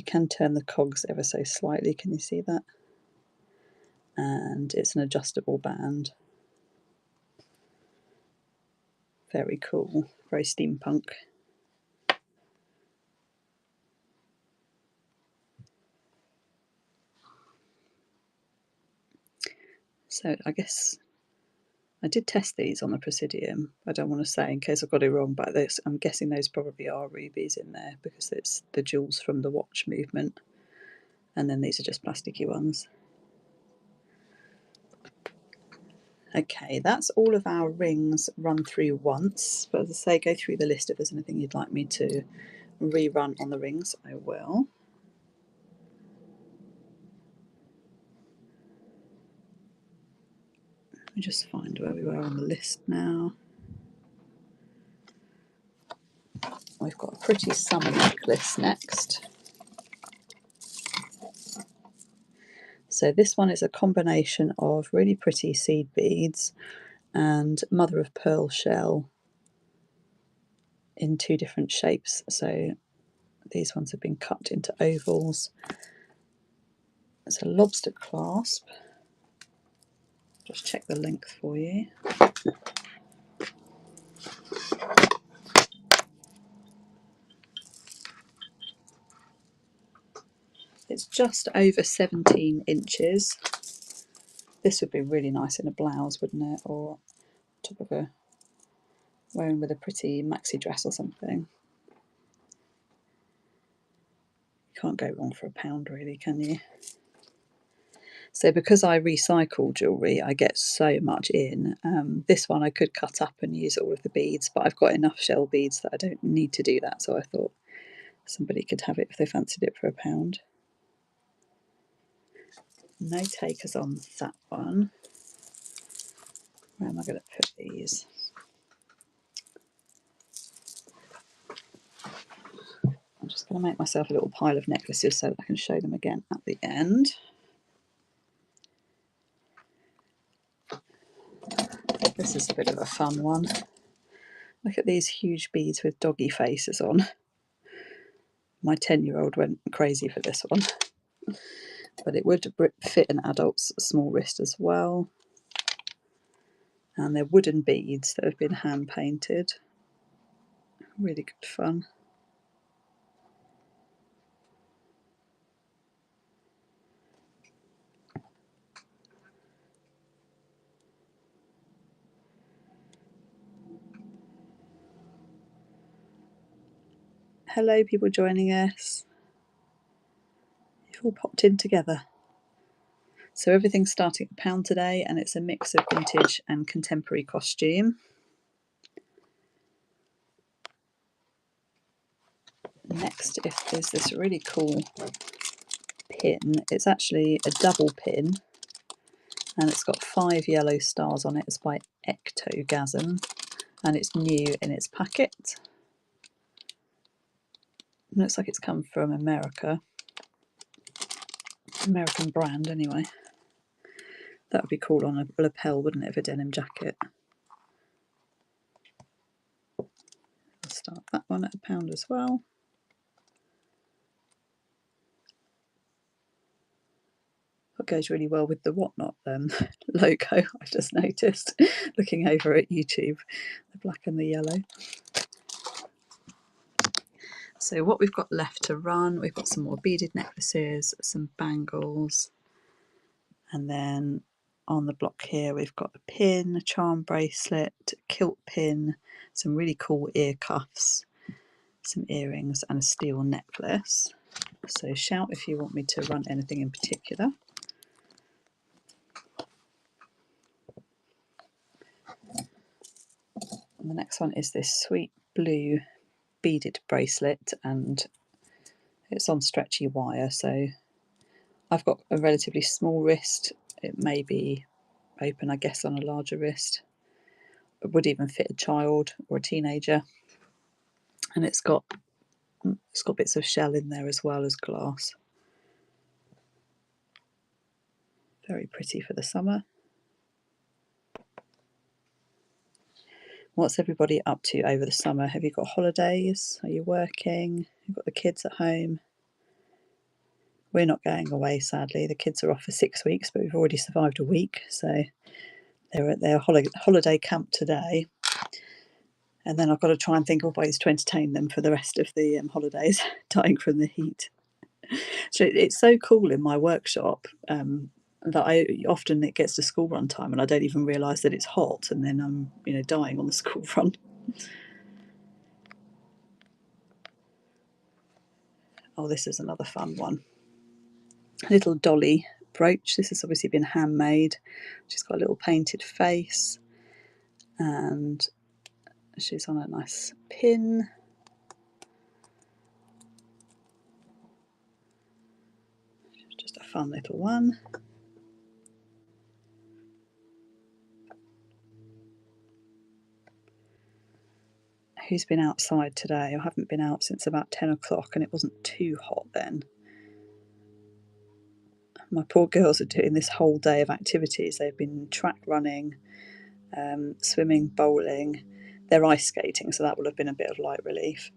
can turn the cogs ever so slightly, can you see that? And it's an adjustable band. Very cool, very steampunk. So I guess I did test these on the Presidium. I don't want to say in case I got it wrong, but I'm guessing those probably are rubies in there because it's the jewels from the watch movement. And then these are just plasticky ones. Okay, that's all of our rings run through once. But as I say, go through the list. If there's anything you'd like me to rerun on the rings, I will. Let me just find where we were on the list now. We've got a pretty summer necklace next. So this one is a combination of really pretty seed beads and mother of pearl shell in 2 different shapes. So these ones have been cut into ovals. It's a lobster clasp. Just check the length for you. It's just over 17 inches. This would be really nice in a blouse, wouldn't it? Or top of a wearing with a pretty maxi dress or something. You can't go wrong for £1 really, can you? So because I recycle jewellery, I get so much in. This one I could cut up and use all of the beads, but I've got enough shell beads that I don't need to do that. So I thought somebody could have it if they fancied it for £1. No takers on that one. Where am I going to put these? I'm just going to make myself a little pile of necklaces so that I can show them again at the end. This is a bit of a fun one. Look at these huge beads with doggy faces on. My 10-year-old went crazy for this one. But it would fit an adult's small wrist as well. And they're wooden beads that have been hand painted. Really good fun. Hello people joining us. You've all popped in together. So everything's starting at £1 today, and it's a mix of vintage and contemporary costume. Next is this really cool pin. It's actually a double pin, and it's got 5 yellow stars on it. It's by Ectogasm, and it's new in its packet. It looks like it's come from American brand anyway. That would be cool on a lapel, wouldn't it, of a denim jacket? I'll start that one at £1 as well. That goes really well with the Whatnot logo, I've just noticed, looking over at YouTube, the black and the yellow. So what we've got left to run, we've got some more beaded necklaces, some bangles, and then on the block here we've got a pin, a charm bracelet, a kilt pin, some really cool ear cuffs, some earrings and a steel necklace. So shout if you want me to run anything in particular. And the next one is this sweet blue beaded bracelet, and it's on stretchy wire, so I've got a relatively small wrist. It may be open, I guess, on a larger wrist. It would even fit a child or a teenager. And it's got bits of shell in there as well as glass. Very pretty for the summer. What's everybody up to over the summer? Have you got holidays? Are you working? You've got the kids at home? We're not going away, sadly. The kids are off for 6 weeks, but we've already survived a week. So they're at their holiday camp today. And then I've got to try and think of ways to entertain them for the rest of the holidays, dying from the heat. So it's so cool in my workshop that it gets to school run time and I don't even realise that it's hot, and then I'm dying on the school run. Oh, this is another fun one. A little dolly brooch. This has obviously been handmade. She's got a little painted face, and she's on a nice pin. Just a fun little one. Who's been outside today? I haven't been out since about 10 o'clock and it wasn't too hot then. My poor girls are doing this whole day of activities. They've been track running, swimming, bowling. They're ice skating, so that will have been a bit of light relief.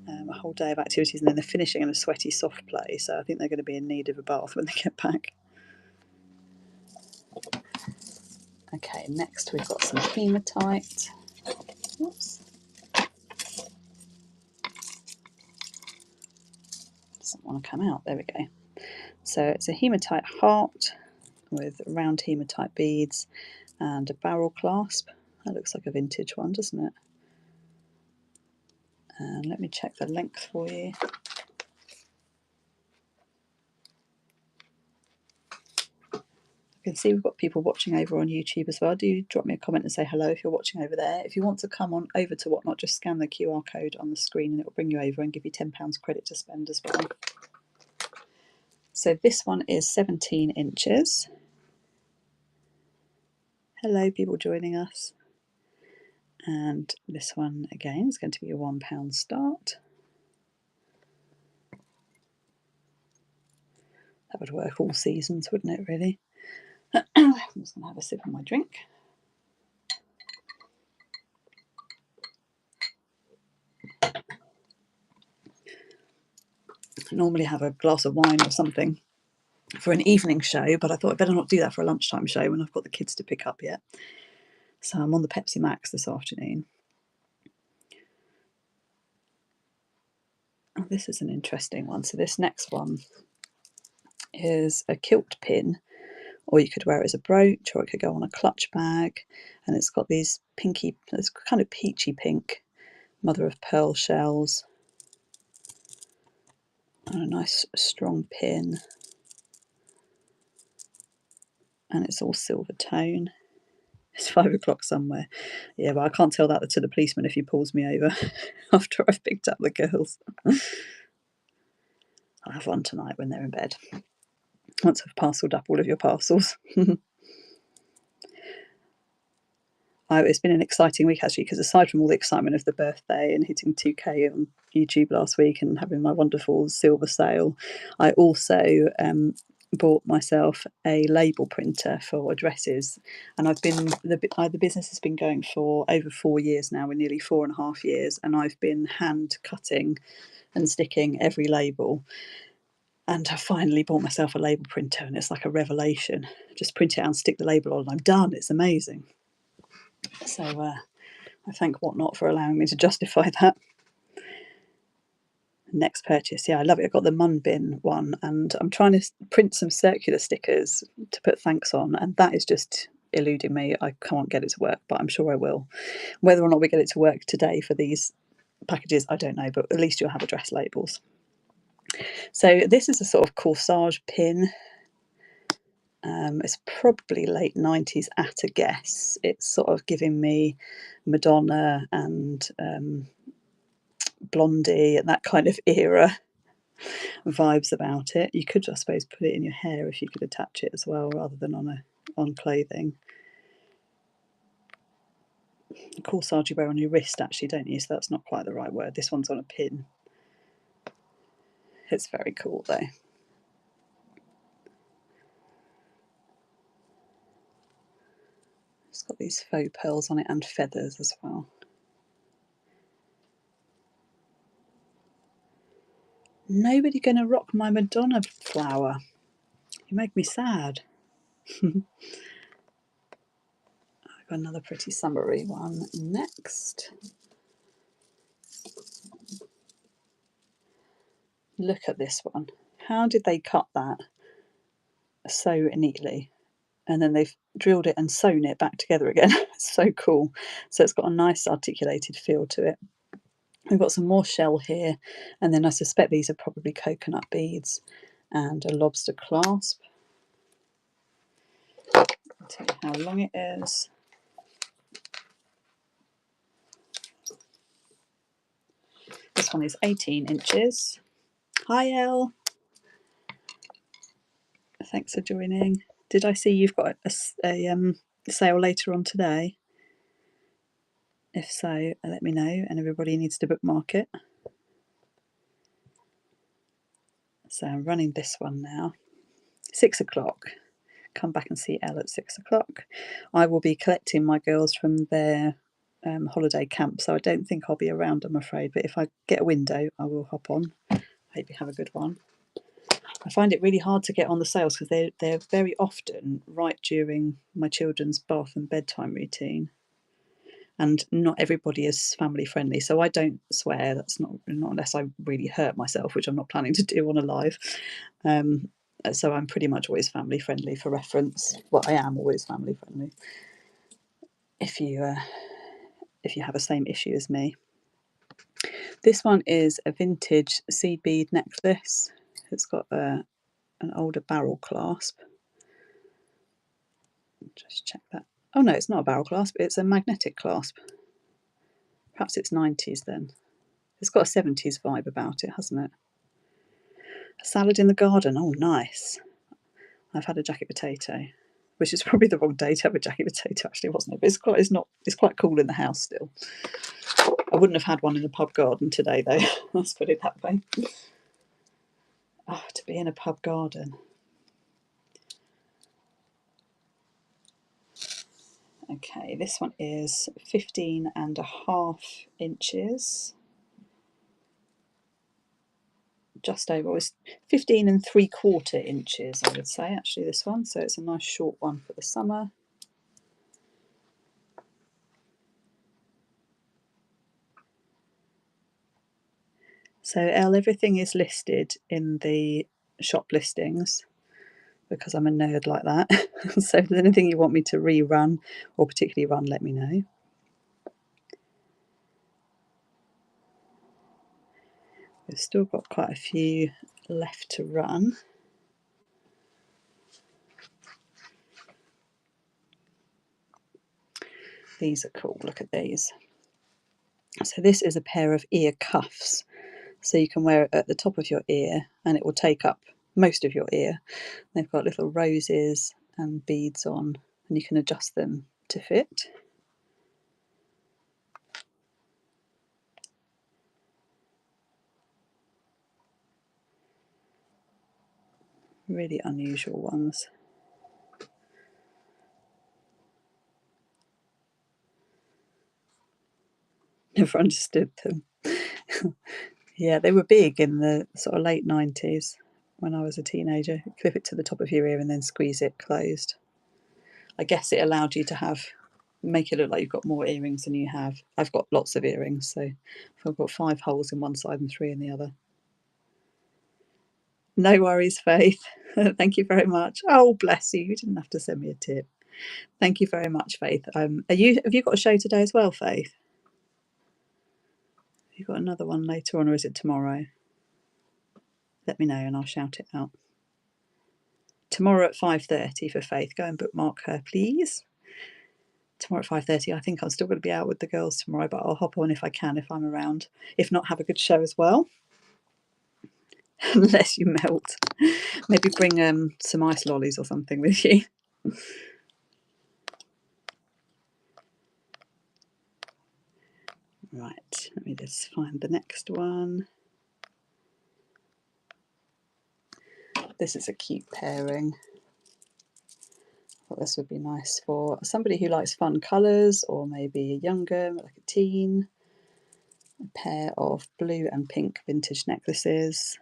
A whole day of activities, and then they're finishing in a sweaty soft play, so I think they're going to be in need of a bath when they get back. Okay, next we've got some hematite. Oops. Doesn't want to come out. There we go. So it's a hematite heart with round hematite beads and a barrel clasp. That looks like a vintage one, doesn't it? And let me check the length for you. You can see we've got people watching over on YouTube as well. Do drop me a comment and say hello if you're watching over there. If you want to come on over to Whatnot, just scan the QR code on the screen and it will bring you over and give you £10 credit to spend as well. So this one is 17 inches. Hello, people joining us. And this one again is going to be a £1 start. That would work all seasons, wouldn't it, really? I'm just going to have a sip of my drink. I normally have a glass of wine or something for an evening show, but I thought I'd better not do that for a lunchtime show when I've got the kids to pick up yet. So I'm on the Pepsi Max this afternoon. Oh, this is an interesting one. So this next one is a kilt pin, or you could wear it as a brooch, or it could go on a clutch bag, and it's got these pinky, it's kind of peachy pink mother of pearl shells, and a nice strong pin, and it's all silver tone. It's 5 o'clock somewhere. Yeah, but I can't tell that to the policeman if he pulls me over after I've picked up the girls. I'll have one tonight when they're in bed, once I've parcelled up all of your parcels. It's been an exciting week actually, because aside from all the excitement of the birthday and hitting 2K on YouTube last week and having my wonderful silver sale, I also bought myself a label printer for addresses, and the business has been going for over 4 years now. We're nearly 4.5 years, and I've been hand cutting and sticking every label. And I finally bought myself a label printer, and it's like a revelation. Just print it out and stick the label on, and I'm done. It's amazing. So I thank Whatnot for allowing me to justify that. Next purchase, yeah, I love it. I've got the Munbin one, and I'm trying to print some circular stickers to put thanks on, and that is just eluding me. I can't get it to work, but I'm sure I will. Whether or not we get it to work today for these packages, I don't know, but at least you'll have address labels. So this is a sort of corsage pin, It's probably late 90s at a guess. It's sort of giving me Madonna and Blondie and that kind of era vibes about it. You could, I suppose, put it in your hair if you could attach it as well, rather than on clothing. Corsage you wear on your wrist, actually, don't you? So that's not quite the right word. This one's on a pin. It's very cool, though. It's got these faux pearls on it and feathers as well. Nobody going to rock my Madonna flower. You make me sad. I've got another pretty summery one next. Look at this one. How did they cut that so neatly? And then they've drilled it and sewn it back together again. It's so cool. So it's got a nice articulated feel to it. We've got some more shell here, and then I suspect these are probably coconut beads and a lobster clasp. I'll tell you how long it is. This one is 18 inches. Hi Elle, thanks for joining. Did I see you've got a sale later on today? If so, let me know, and everybody needs to bookmark it. So I'm running this one now. 6 o'clock. Come back and see Elle at 6 o'clock. I will be collecting my girls from their holiday camp, so I don't think I'll be around, I'm afraid, but if I get a window I will hop on. Hope you have a good one. I find it really hard to get on the sales because they're very often right during my children's bath and bedtime routine, and not everybody is family friendly, so I don't swear. That's not unless I really hurt myself, which I'm not planning to do on a live. So I'm pretty much always family friendly for reference. Well, I am always family friendly. If you have the same issue as me. This one is a vintage seed bead necklace. It's got an older barrel clasp. Just check that. Oh no, it's not a barrel clasp, it's a magnetic clasp. Perhaps it's 90s then. It's got a 70s vibe about it, hasn't it? A salad in the garden, oh nice. I've had a jacket potato, which is probably the wrong day to have a jacket potato, actually, wasn't it? But it's quite cool in the house still. I wouldn't have had one in the pub garden today though, let's put it that way. Oh, to be in a pub garden. Okay, this one is 15.5 inches. Just over, it's 15.75 inches, I would say, actually, this one. So it's a nice short one for the summer. So Elle, everything is listed in the shop listings because I'm a nerd like that. So if there's anything you want me to rerun or particularly run, let me know. We've still got quite a few left to run. These are cool, look at these. So this is a pair of ear cuffs. So you can wear it at the top of your ear and it will take up most of your ear. They've got little roses and beads on, and you can adjust them to fit. Really unusual ones. Never understood them. Yeah, they were big in the sort of late 90s when I was a teenager. Clip it to the top of your ear and then squeeze it closed. I guess it allowed you to make it look like you've got more earrings than you have. I've got lots of earrings, so I've got 5 holes in one side and 3 in the other. No worries, Faith. Thank you very much. Oh, bless you. You didn't have to send me a tip. Thank you very much, Faith. Have you got a show today as well, Faith? Have you got another one later on, or is it tomorrow? Let me know and I'll shout it out. Tomorrow at 5:30 for Faith. Go and bookmark her, please. Tomorrow at 5:30. I think I'm still going to be out with the girls tomorrow, but I'll hop on if I can, if I'm around. If not, have a good show as well. Unless you melt. Maybe bring some ice lollies or something with you. Right, let me just find the next one. This is a cute pairing. I thought this would be nice for somebody who likes fun colours, or maybe a younger, like a teen. A pair of blue and pink vintage necklaces.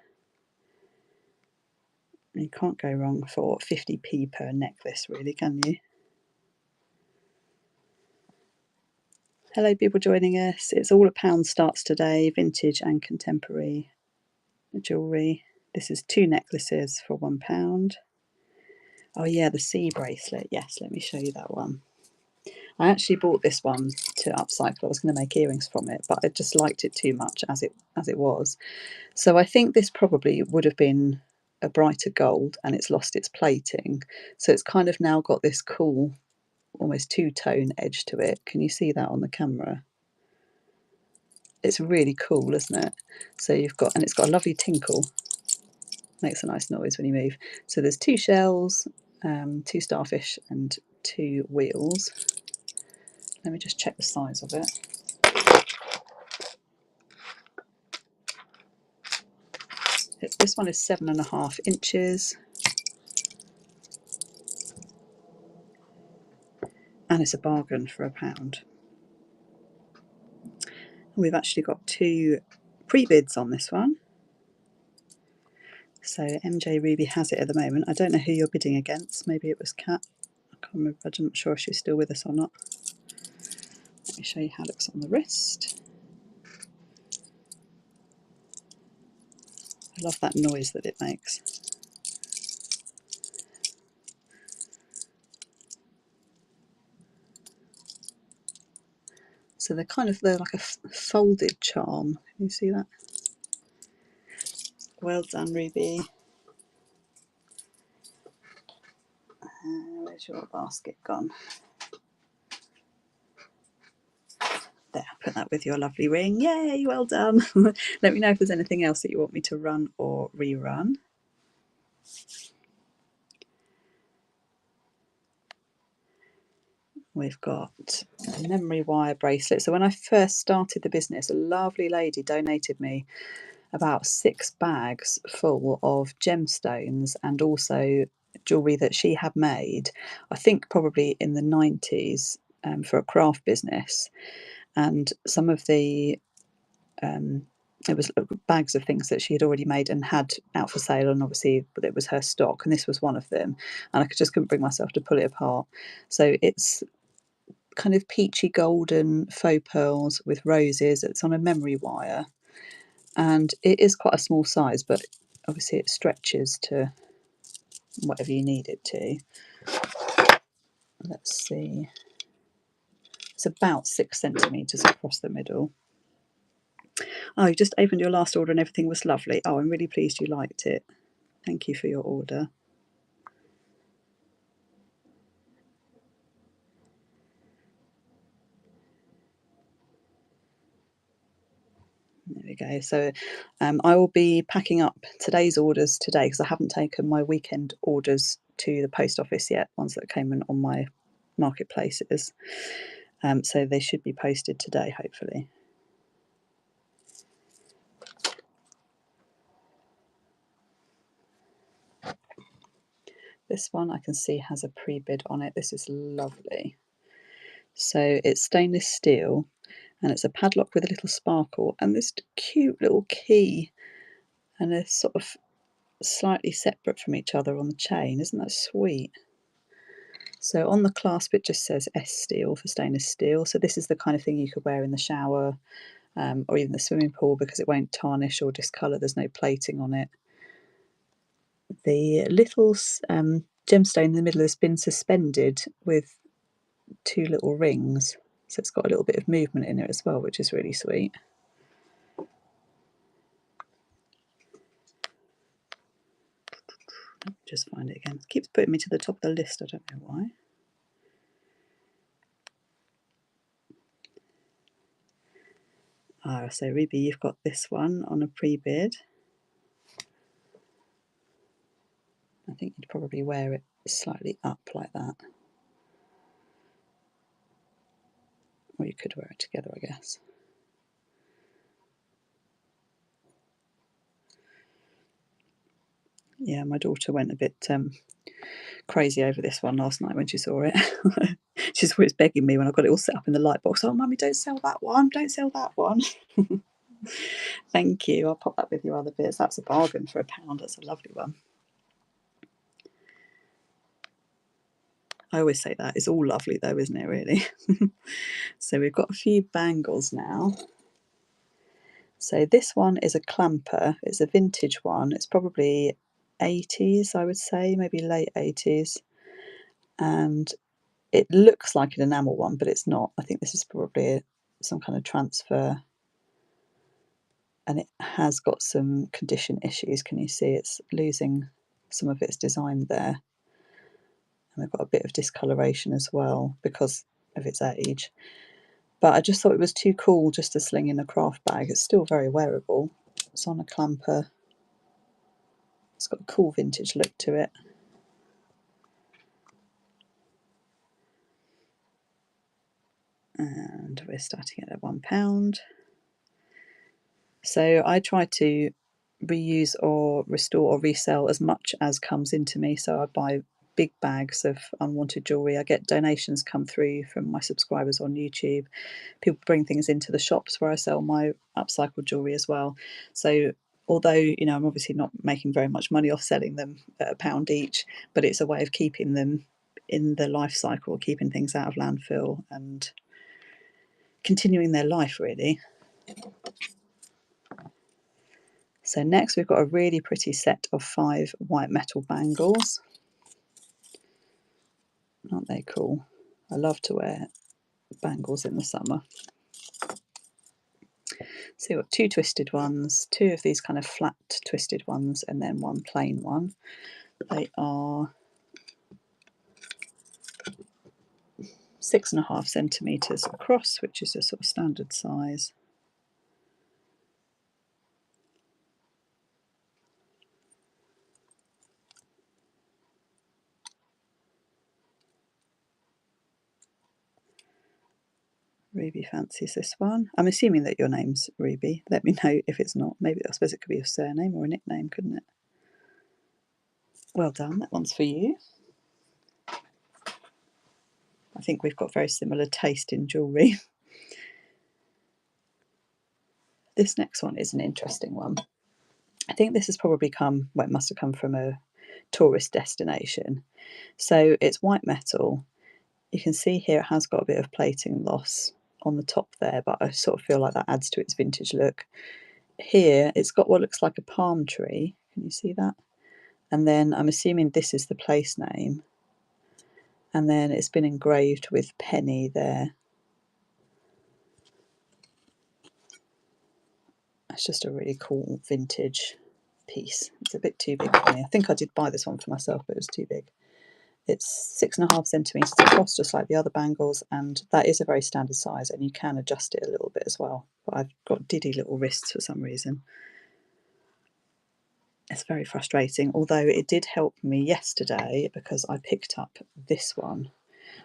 You can't go wrong for 50p per necklace, really, can you? Hello, people joining us. It's all £1 starts today, vintage and contemporary jewellery. This is 2 necklaces for £1. Oh yeah, the C bracelet. Yes, let me show you that one. I actually bought this one to upcycle. I was going to make earrings from it, but I just liked it too much as it was. So I think this probably would have been a brighter gold, and it's lost its plating. So it's kind of now got this cool, almost two-tone edge to it. Can you see that on the camera? It's really cool, isn't it? So you've got, and it's got a lovely tinkle. Makes a nice noise when you move. So there's 2 shells, 2 starfish and 2 wheels. Let me just check the size of it. This one is 7.5 inches. And it's a bargain for £1. We've actually got 2 pre-bids on this one. So MJ Ruby has it at the moment. I don't know who you're bidding against. Maybe it was Kat. I can't remember. I'm not sure if she's still with us or not. Let me show you how it looks on the wrist. I love that noise that it makes. So they're like a folded charm. Can you see that? Well done, Ruby. Where's your basket gone? There, put that with your lovely ring. Yay, well done. Let me know if there's anything else that you want me to run or rerun. We've got a memory wire bracelet. So when I first started the business, a lovely lady donated me about 6 bags full of gemstones and also jewellery that she had made, I think probably in the 90s, for a craft business. And some of the it was bags of things that she had already made and had out for sale, and obviously it was her stock, and this was one of them, and I just couldn't bring myself to pull it apart. So it's kind of peachy golden faux pearls with roses. It's on a memory wire, and it is quite a small size, but obviously it stretches to whatever you need it to. Let's see, it's about 6 centimetres across the middle. Oh, you just opened your last order and everything was lovely. Oh, I'm really pleased you liked it. Thank you for your order. There we go. So I will be packing up today's orders today, because I haven't taken my weekend orders to the post office yet, ones that came in on my marketplaces. So they should be posted today, hopefully. This one I can see has a pre-bid on it. This is lovely. So it's stainless steel, and it's a padlock with a little sparkle and this cute little key, and they're sort of slightly separate from each other on the chain. Isn't that sweet? So on the clasp it just says S steel for stainless steel. So this is the kind of thing you could wear in the shower, or even the swimming pool, because it won't tarnish or discolour. There's no plating on it. The little gemstone in the middle has been suspended with 2 little rings, so it's got a little bit of movement in it as well, which is really sweet. Just find it again. It keeps putting me to the top of the list. I don't know why. Ah, so Ruby, you've got this one on a pre-bid. I think you'd probably wear it slightly up like that. Or you could wear it together, I guess. Yeah, my daughter went a bit crazy over this one last night when she saw it. She's always begging me when I've got it all set up in the light box. Oh, Mummy, don't sell that one. Don't sell that one. Thank you. I'll pop that with your other bits. That's a bargain for £1. That's a lovely one. I always say that. It's all lovely though, isn't it, really? So we've got a few bangles now. So this one is a clamper. It's a vintage one. It's probably 80s, I would say, maybe late 80s. And it looks like an enamel one, but it's not. I think this is probably some kind of transfer. And it has got some condition issues. Can you see it's losing some of its design there? And they've got a bit of discoloration as well because of its age. But I just thought it was too cool just to sling in a craft bag. It's still very wearable. It's on a clamper. It's got a cool vintage look to it. And we're starting at £1. So I try to reuse or restore or resell as much as comes into me. So I buy big bags of unwanted jewellery. I get donations come through from my subscribers on YouTube. People bring things into the shops where I sell my upcycled jewellery as well. So although, you know, I'm obviously not making very much money off selling them at £1 each, but it's a way of keeping them in the life cycle, keeping things out of landfill and continuing their life, really. So next we've got a really pretty set of 5 white metal bangles. Aren't they cool? I love to wear bangles in the summer. So you've got 2 twisted ones, 2 of these kind of flat twisted ones, and then 1 plain one. They are 6.5 centimetres across, which is a sort of standard size. Ruby fancies this one. I'm assuming that your name's Ruby. Let me know if it's not. Maybe I suppose it could be a surname or a nickname, couldn't it? Well done, that one's for you. I think we've got very similar taste in jewellery. This next one is an interesting one. I think this has probably come, well, it must have come from a tourist destination. So it's white metal. You can see here it has got a bit of plating loss on the top there, but I sort of feel like that adds to its vintage look. Here it's got what looks like a palm tree. Can you see that? And then I'm assuming this is the place name. And then it's been engraved with penny there. It's just a really cool vintage piece. It's a bit too big for me. I think I did buy this one for myself, but it was too big. It's 6.5 centimetres across, just like the other bangles, and that is a very standard size, and you can adjust it a little bit as well. But I've got diddy little wrists for some reason. It's very frustrating, although it did help me yesterday because I picked up this one,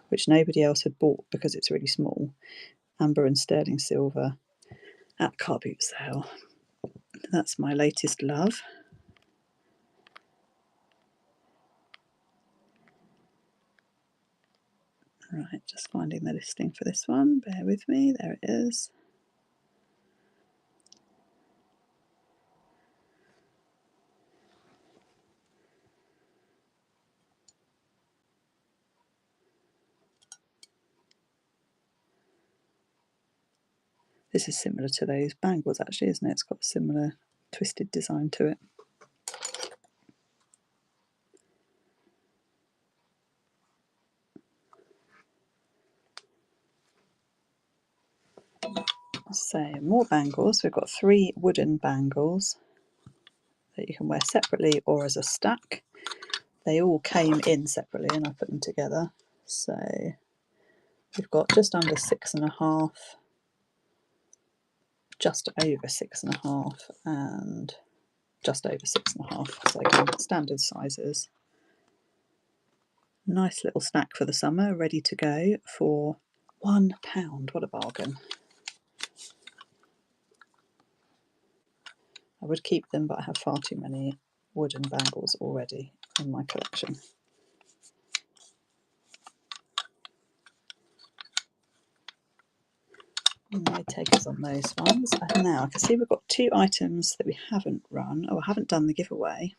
which nobody else had bought because it's really small. Amber and sterling silver at car boot sale. That's my latest love. Right, just finding the listing for this one. Bear with me. There it is. This is similar to those bangles, actually, isn't it? It's got a similar twisted design to it. So more bangles. We've got 3 wooden bangles that you can wear separately or as a stack. They all came in separately and I put them together. So we've got just under 6.5, just over 6.5, and just over 6.5. So again, standard sizes. Nice little snack for the summer, ready to go for £1. What a bargain. I would keep them, but I have far too many wooden bangles already in my collection. No takers on those ones. And now I can see we've got 2 items that we haven't run. Oh, I haven't done the giveaway.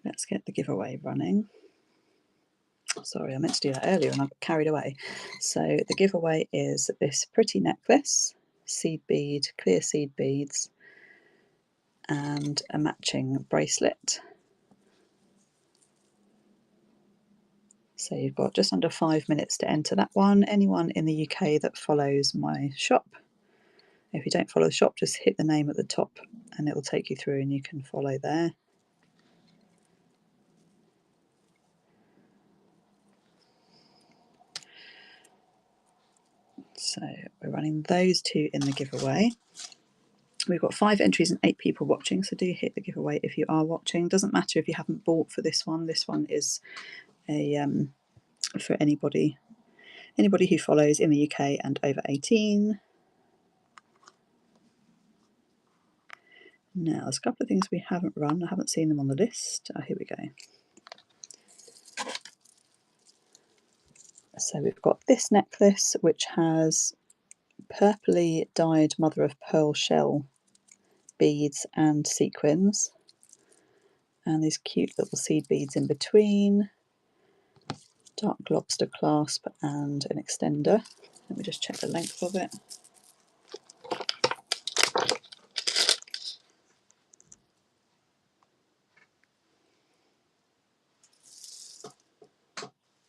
Let's get the giveaway running. Sorry, I meant to do that earlier and I got carried away. So the giveaway is this pretty necklace, seed bead, clear seed beads, and a matching bracelet. So you've got just under 5 minutes to enter that one. Anyone in the UK that follows my shop. If you don't follow the shop, just hit the name at the top and it will take you through and you can follow there. So we're running those 2 in the giveaway. We've got 5 entries and 8 people watching, so do hit the giveaway if you are watching. Doesn't matter if you haven't bought for this one. This one is a for anybody who follows in the UK and over 18. Now, there's a couple of things we haven't run. I haven't seen them on the list. Oh, here we go. So we've got this necklace, which has purpley dyed mother of pearl shell beads and sequins, and these cute little seed beads in between, dark lobster clasp and an extender. Let me just check the length of it.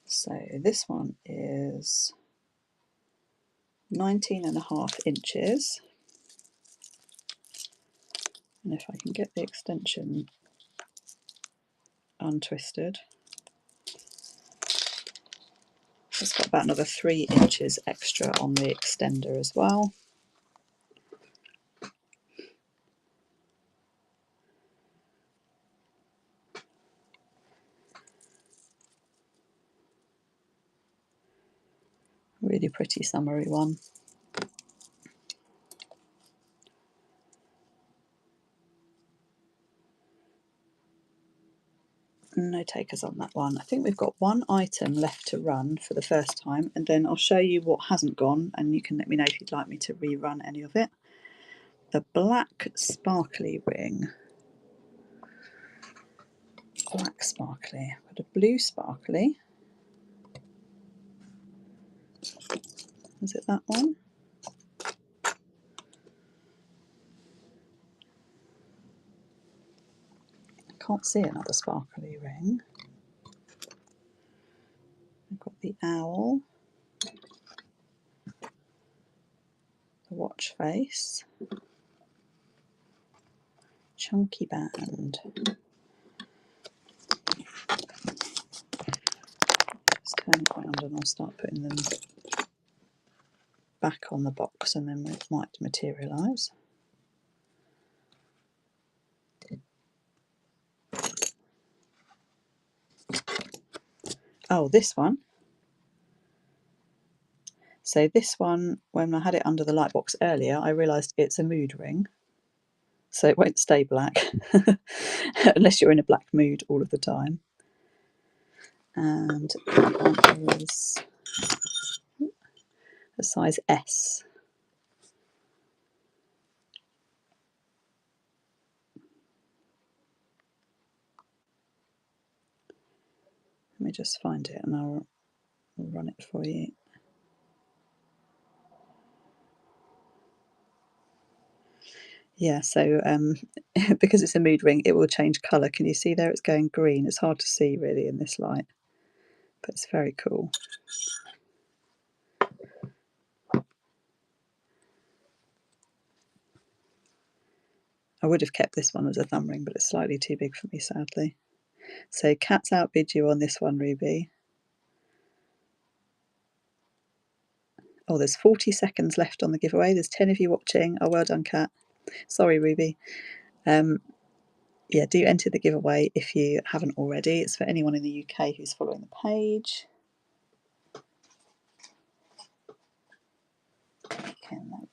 So this one is 19.5 inches, and if I can get the extension untwisted, it's got about another 3 inches extra on the extender as well. Really pretty summery one. No takers on that one. I think we've got 1 item left to run for the first time, and then I'll show you what hasn't gone and you can let me know if you'd like me to rerun any of it. The black sparkly ring. Black sparkly. Got a blue sparkly. Is it that one? I can't see another sparkly ring. I've got the owl, the watch face, chunky band. Just turn it around and I'll start putting them back on the box and then it might materialise. Oh, this one. So this one, when I had it under the light box earlier, I realised it's a mood ring. So it won't stay black unless you're in a black mood all of the time. And that one is a size S. Let me just find it and I'll run it for you. Yeah, so because it's a mood ring, it will change colour. Can you see there? It's going green. It's hard to see really in this light, but it's very cool. I would have kept this one as a thumb ring, but it's slightly too big for me, sadly. So Cat's outbid you on this one, Ruby. Oh, there's 40 seconds left on the giveaway. There's 10 of you watching. Oh, well done, Cat. Sorry, Ruby. Yeah, do enter the giveaway if you haven't already. It's for anyone in the UK who's following the page. Okay, there we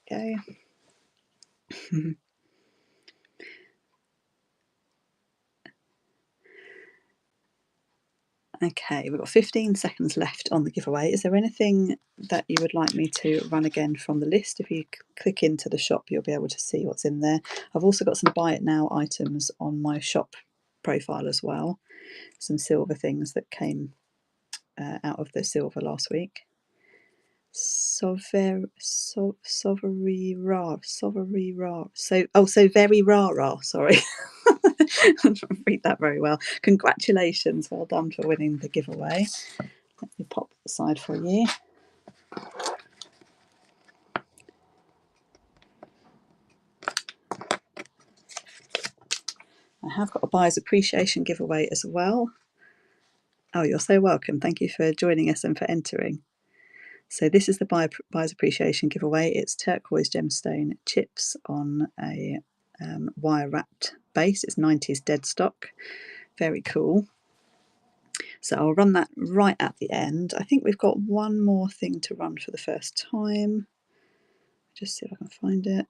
go. Okay, we've got 15 seconds left on the giveaway. Is there anything that you would like me to run again from the list? If you click into the shop, you'll be able to see what's in there. I've also got some buy it now items on my shop profile as well. Some silver things that came out of the silver last week. So very rare. So very rara. Sorry, I don't read that very well. Congratulations, well done for winning the giveaway. Let me pop that aside for you. I have got a buyer's appreciation giveaway as well. Oh, you're so welcome. Thank you for joining us and for entering. So this is the buyer's appreciation giveaway. It's turquoise gemstone chips on a wire wrapped base. It's 90s dead stock. Very cool. So I'll run that right at the end. I think we've got one more thing to run for the first time. Just see if I can find it.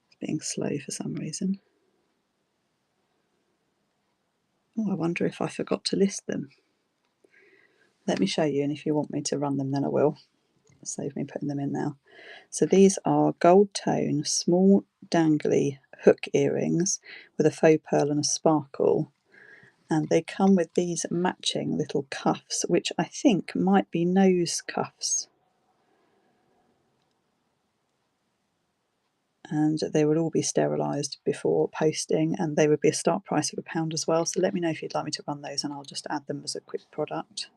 It's being slow for some reason. Oh, I wonder if I forgot to list them. Let me show you, and if you want me to run them, then I will. Save me putting them in now. So these are gold tone, small dangly hook earrings with a faux pearl and a sparkle. And they come with these matching little cuffs, which I think might be nose cuffs. And they would all be sterilised before posting, and they would be a start price of £1 as well. So let me know if you'd like me to run those, and I'll just add them as a quick product.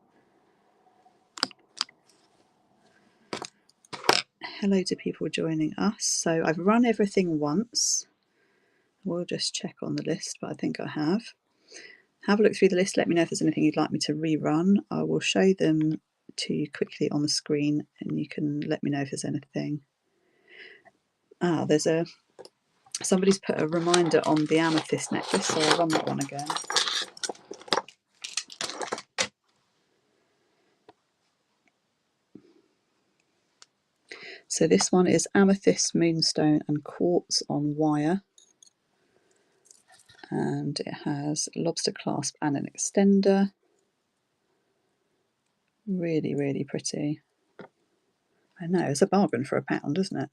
Hello to people joining us. So I've run everything once. We'll just check on the list, but I think I have. Have a look through the list. Let me know if there's anything you'd like me to rerun. I will show them to you quickly on the screen, and you can let me know if there's anything. There's somebody's put a reminder on the amethyst necklace, so I'll run that one again. So this one is amethyst, moonstone and quartz on wire, and it has lobster clasp and an extender. Really, really pretty. I know, it's a bargain for £1, isn't it?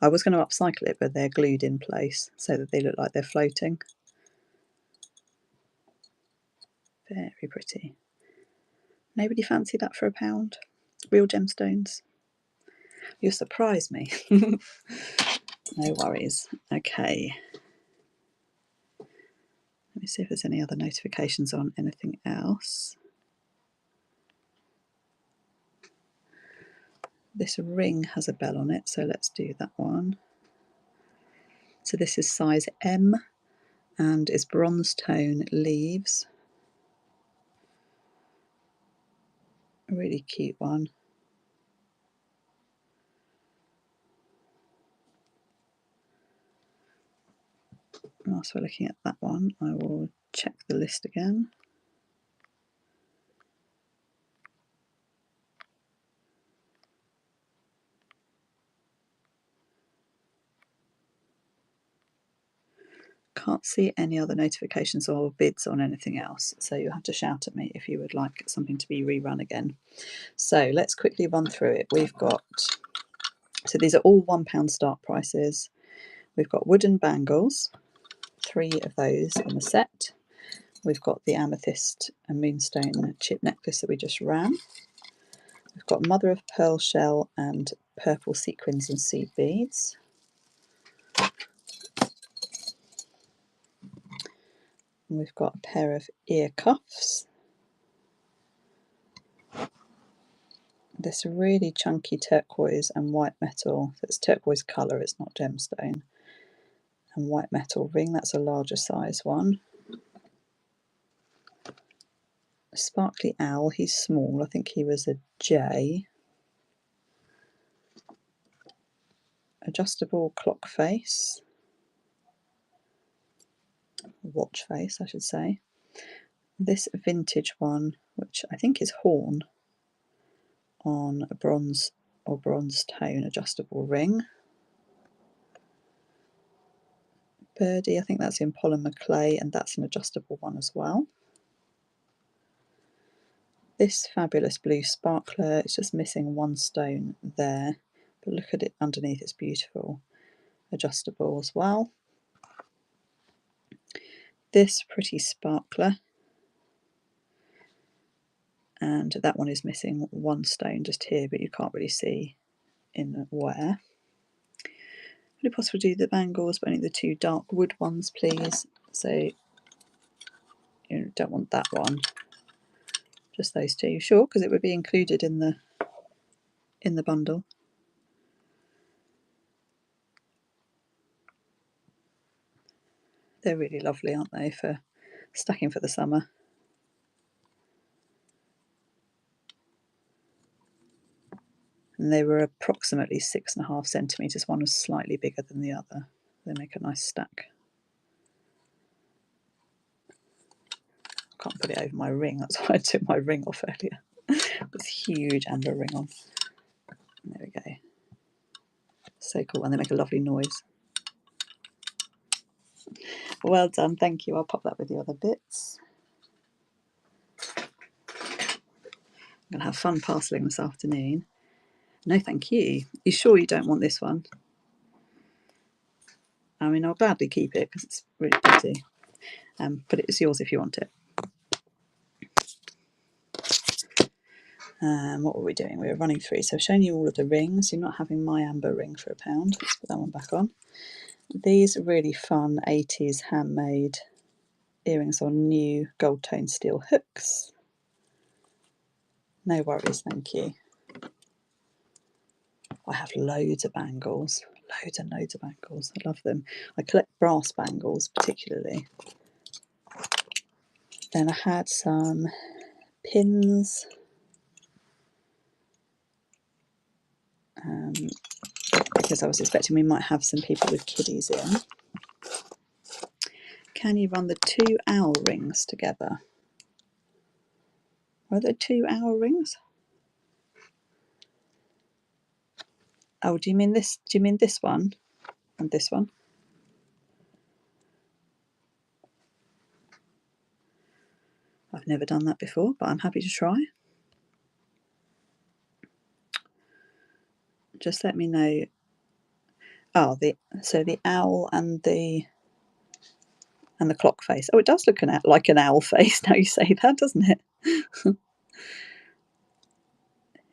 I was going to upcycle it, but they're glued in place so that they look like they're floating. Very pretty. Nobody fancy that for £1? Real gemstones. You'll surprise me. No worries. Okay. Let me see if there's any other notifications on anything else. This ring has a bell on it, so let's do that one. So this is size M and is bronze tone leaves. A really cute one. Whilst we're looking at that one, I will check the list again. Can't see any other notifications or bids on anything else, so you'll have to shout at me if you would like something to be rerun again. So let's quickly run through it. We've got, so these are all £1 start prices. We've got wooden bangles, 3 of those in the set. We've got the amethyst and moonstone chip necklace that we just ran. We've got mother of pearl shell and purple sequins and seed beads. And we've got a pair of ear cuffs. this really chunky turquoise and white metal. So it's turquoise colour, it's not gemstone. And white metal ring, that's a larger size one. A sparkly owl, he's small, I think he was a J. Adjustable clock face, watch face I should say. This vintage one, which I think is horn, on a bronze or bronze tone adjustable ring. Birdie, I think that's in polymer clay, and that's an adjustable one as well. This fabulous blue sparkler, it's just missing one stone there, but look at it underneath, it's beautiful. Adjustable as well. This pretty sparkler, and that one is missing one stone just here, but you can't really see in where. Would it possible to do the bangles, but only the two dark wood ones, please? So you don't want that one, just those two. Sure, because it would be included in the bundle. They're really lovely, aren't they, for stacking for the summer? And they were approximately 6.5 centimetres. One was slightly bigger than the other. They make a nice stack. I can't put it over my ring, that's why I took my ring off earlier. This huge amber ring on. There we go. So cool, and they make a lovely noise. Well done, thank you. I'll pop that with the other bits. I'm going to have fun parcelling this afternoon. No, thank you. You sure you don't want this one? I mean, I'll gladly keep it because it's really pretty. But it's yours if you want it. What were we doing? We were running through. So I've shown you all of the rings. You're not having my amber ring for £1. Let's put that one back on. These are really fun 80s handmade earrings on new gold tone steel hooks. No worries, thank you. I have loads of bangles. Loads and loads of bangles. I love them. I collect brass bangles particularly. Then I had some pins. Because I was expecting we might have some people with kiddies in. Can you run the two owl rings together? Are there two owl rings? Oh, do you mean this? Do you mean this one and this one? I've never done that before, but I'm happy to try. Just let me know. Oh, so the owl and the clock face. Oh, it does look like an owl face now you say that, doesn't it?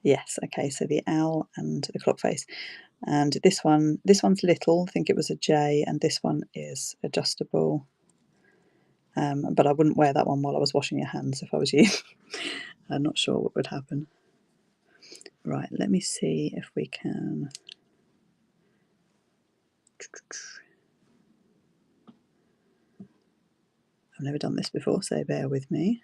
Yes, okay, so the owl and the clock face. And this one's little, I think it was a J, and this one is adjustable. But I wouldn't wear that one while I was washing your hands if I was you. I'm not sure what would happen. Right, let me see if we can. I've never done this before, so bear with me.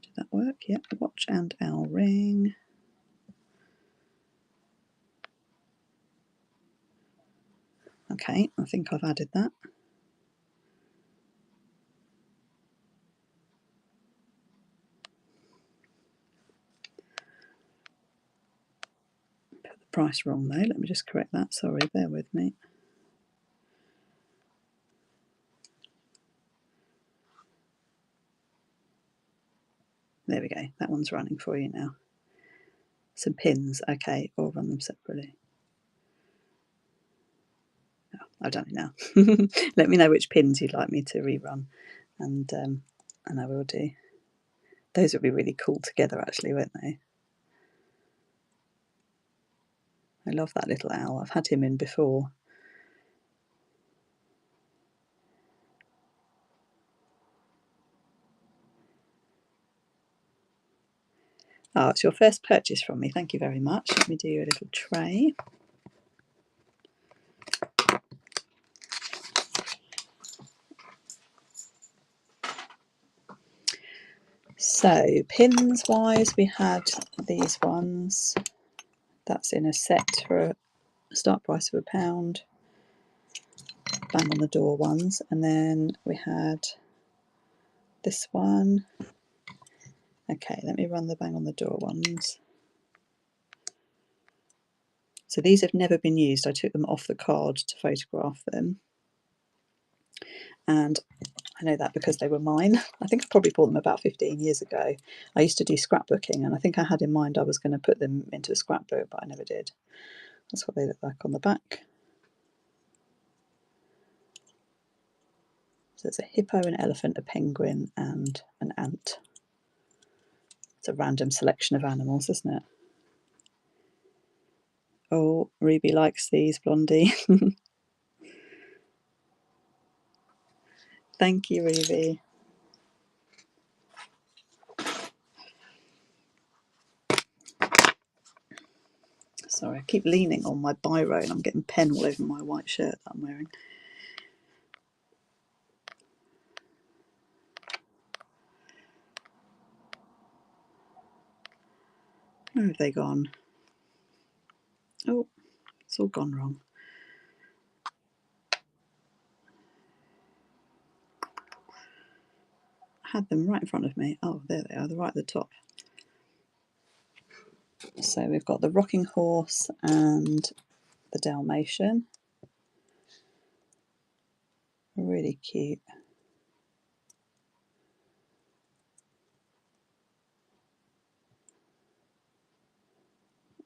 Did that work? Yep, watch and owl ring. Okay, I think I've added that. Put the price wrong though, let me just correct that, sorry, bear with me. There we go, that one's running for you now. Some pins, okay, or run them separately. Oh, I've done it now. Let me know which pins you'd like me to rerun, and I will do. Those would be really cool together actually, won't they? I love that little owl. I've had him in before. Oh, it's your first purchase from me. Thank you very much. Let me do a little tray. So pins wise, we had these ones. That's in a set for a start price of £1. Bang on the door ones. And then we had this one. Okay, let me run the bang on the door ones. So these have never been used. I took them off the card to photograph them. And I know that because they were mine. I think I probably bought them about 15 years ago. I used to do scrapbooking, and I think I had in mind I was going to put them into a scrapbook, but I never did. That's what they look like on the back. So it's a hippo, an elephant, a penguin, and an ant. It's a random selection of animals, isn't it? Oh, Ruby likes these, Blondie. Thank you, Ruby. Sorry, I keep leaning on my biro and I'm getting pen all over my white shirt that I'm wearing. Where have they gone? Oh, it's all gone wrong. I had them right in front of me. Oh, there they are. They're right at the top. So we've got the rocking horse and the Dalmatian. Really cute.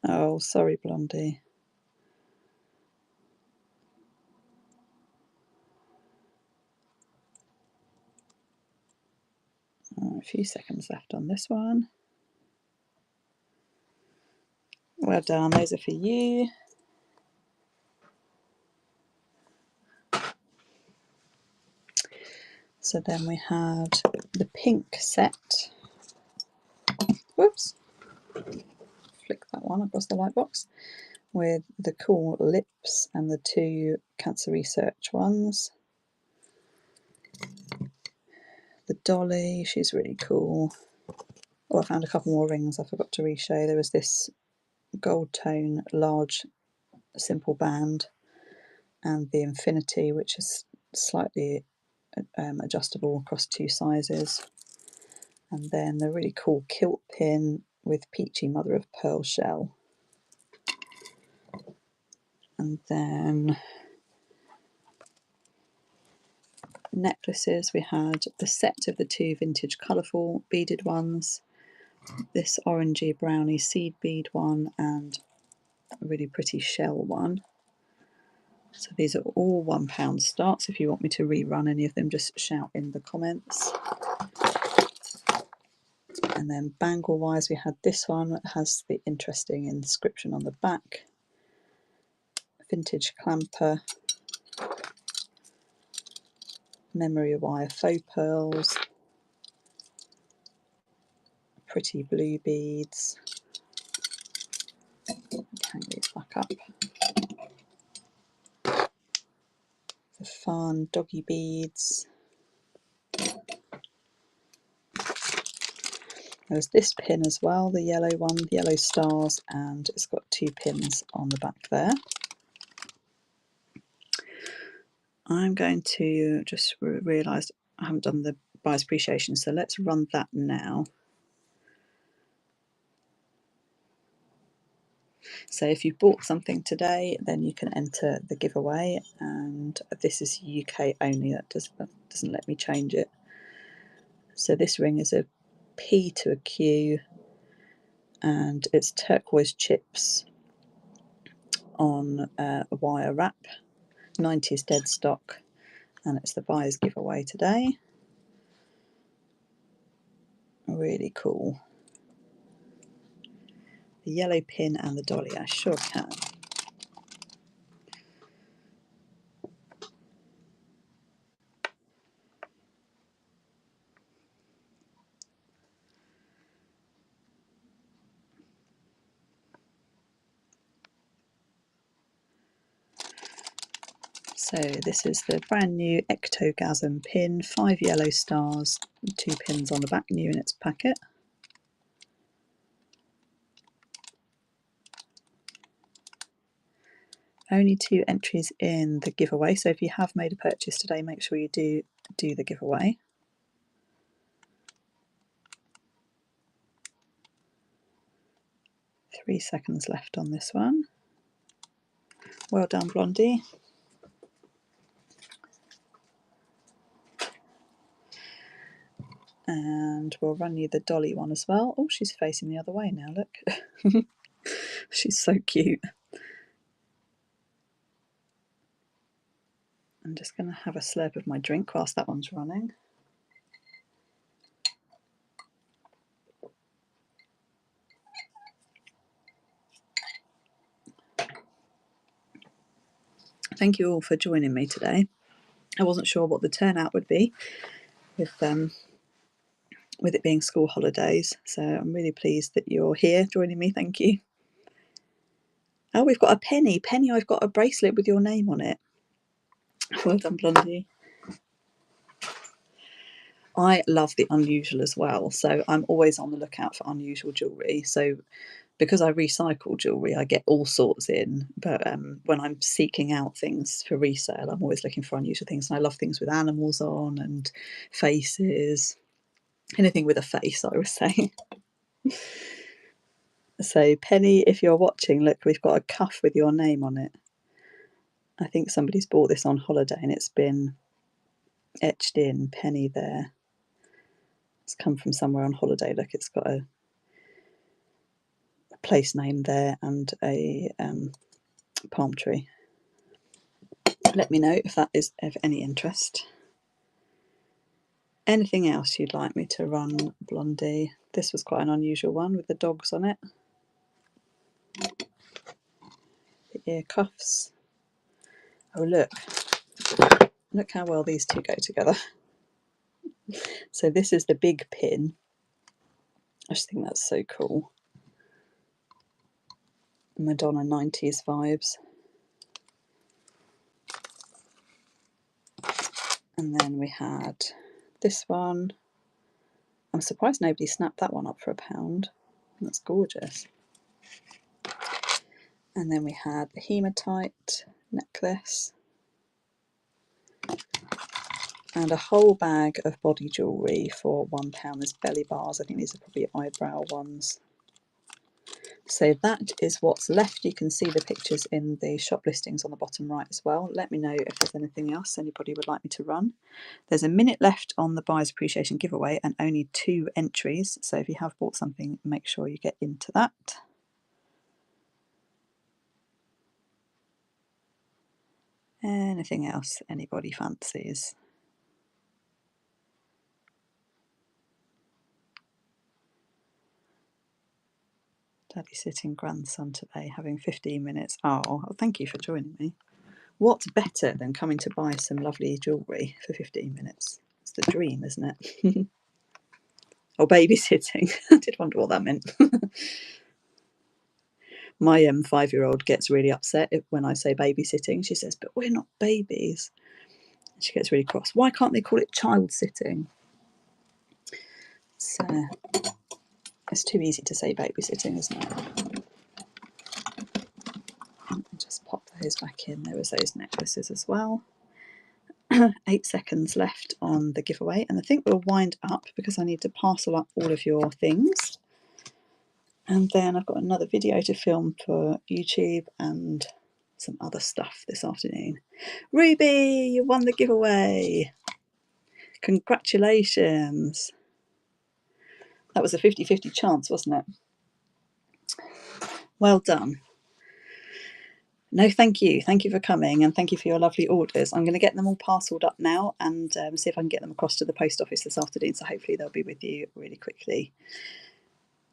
Oh, sorry, Blondie. Oh, a few seconds left on this one. Well done, those are for you. So then we had the pink set. Whoops. Flick that one across the light box. With the cool lips and the two cancer research ones. The dolly, she's really cool. Oh, I found a couple more rings I forgot to reshow. There was this gold tone large simple band and the infinity, which is slightly adjustable across 2 sizes. And then the really cool kilt pin with peachy mother of pearl shell. And then necklaces, we had the set of the 2 vintage colourful beaded ones, this orangey brownie seed bead one and a really pretty shell one. So these are all £1 starts. If you want me to rerun any of them, just shout in the comments. And then bangle wise, we had this one that has the interesting inscription on the back. Vintage clamper, memory wire faux pearls, pretty blue beads. Hang these back up. The fun doggy beads. There was this pin as well, the yellow one, the yellow stars, and it's got 2 pins on the back there. I'm going to just realise I haven't done the buyer's appreciation, so let's run that now. So if you bought something today, then you can enter the giveaway, and this is UK only. That doesn't let me change it. So this ring is a P to a Q, and it's turquoise chips on a wire wrap. 90s dead stock, and it's the buyer's giveaway today. Really cool. The yellow pin and the dolly, I sure can. So this is the brand new Ectogasm pin, 5 yellow stars, 2 pins on the back, new in its packet. Only 2 entries in the giveaway, so if you have made a purchase today, make sure you do the giveaway. Three seconds left on this one. Well done, Blondie. And we'll run you the dolly one as well. Oh, she's facing the other way now, look. She's so cute. I'm just going to have a slurp of my drink whilst that one's running. Thank you all for joining me today. I wasn't sure what the turnout would be with it being school holidays, so I'm really pleased that you're here joining me. Thank you. Oh, we've got a Penny. Penny, I've got a bracelet with your name on it. Well done, Blondie. I love the unusual as well, so I'm always on the lookout for unusual jewellery. So because I recycle jewellery, I get all sorts in, but when I'm seeking out things for resale, I'm always looking for unusual things, and I love things with animals on and faces, anything with a face, I would say. So Penny, if you're watching, look, we've got a cuff with your name on it. I think somebody's bought this on holiday and it's been etched in, Penny there. It's come from somewhere on holiday. Look, it's got a place name there and a palm tree. Let me know if that is of any interest. Anything else you'd like me to run, Blondie? This was quite an unusual one with the dogs on it. The ear cuffs. Oh, look. Look how well these two go together. So this is the big pin. I just think that's so cool. Madonna 90s vibes. And then we had this one. I'm surprised nobody snapped that one up for £1. That's gorgeous. And then we had the hematite necklace. And a whole bag of body jewellery for £1. There's belly bars. I think these are probably eyebrow ones. So that is what's left. You can see the pictures in the shop listings on the bottom right as well. Let me know if there's anything else anybody would like me to run. There's a minute left on the Buyer's Appreciation giveaway and only 2 entries. So if you have bought something, make sure you get into that. Anything else anybody fancies? Daddy sitting grandson today, having 15 minutes. Oh, thank you for joining me. What's better than coming to buy some lovely jewellery for 15 minutes? It's the dream, isn't it? Or babysitting. I did wonder what that meant. My 5-year-old gets really upset when I say babysitting. She says, but we're not babies. She gets really cross. Why can't they call it child sitting? It's too easy to say babysitting, isn't it? Just pop those back in. There was those necklaces as well. 8 seconds left on the giveaway, and I think we'll wind up because I need to parcel up all of your things, and then I've got another video to film for YouTube and some other stuff this afternoon. Ruby, you won the giveaway. Congratulations. That was a 50-50 chance, wasn't it? Well done. No, thank you. Thank you for coming, and thank you for your lovely orders. I'm going to get them all parcelled up now and see if I can get them across to the post office this afternoon, so hopefully they'll be with you really quickly.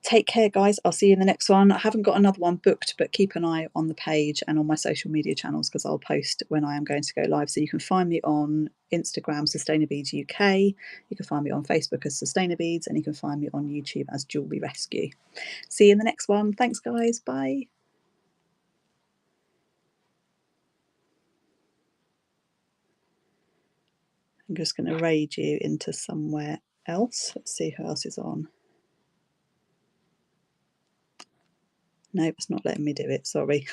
Take care, guys. I'll see you in the next one. I haven't got another one booked, but keep an eye on the page and on my social media channels because I'll post when I am going to go live. So you can find me on Instagram, Sustainabeads UK. You can find me on Facebook as Sustainabeads, and you can find me on YouTube as Jewellery Rescue. See you in the next one. Thanks, guys. Bye. I'm just going to raid you into somewhere else. Let's see who else is on. Nope, it's not letting me do it, sorry.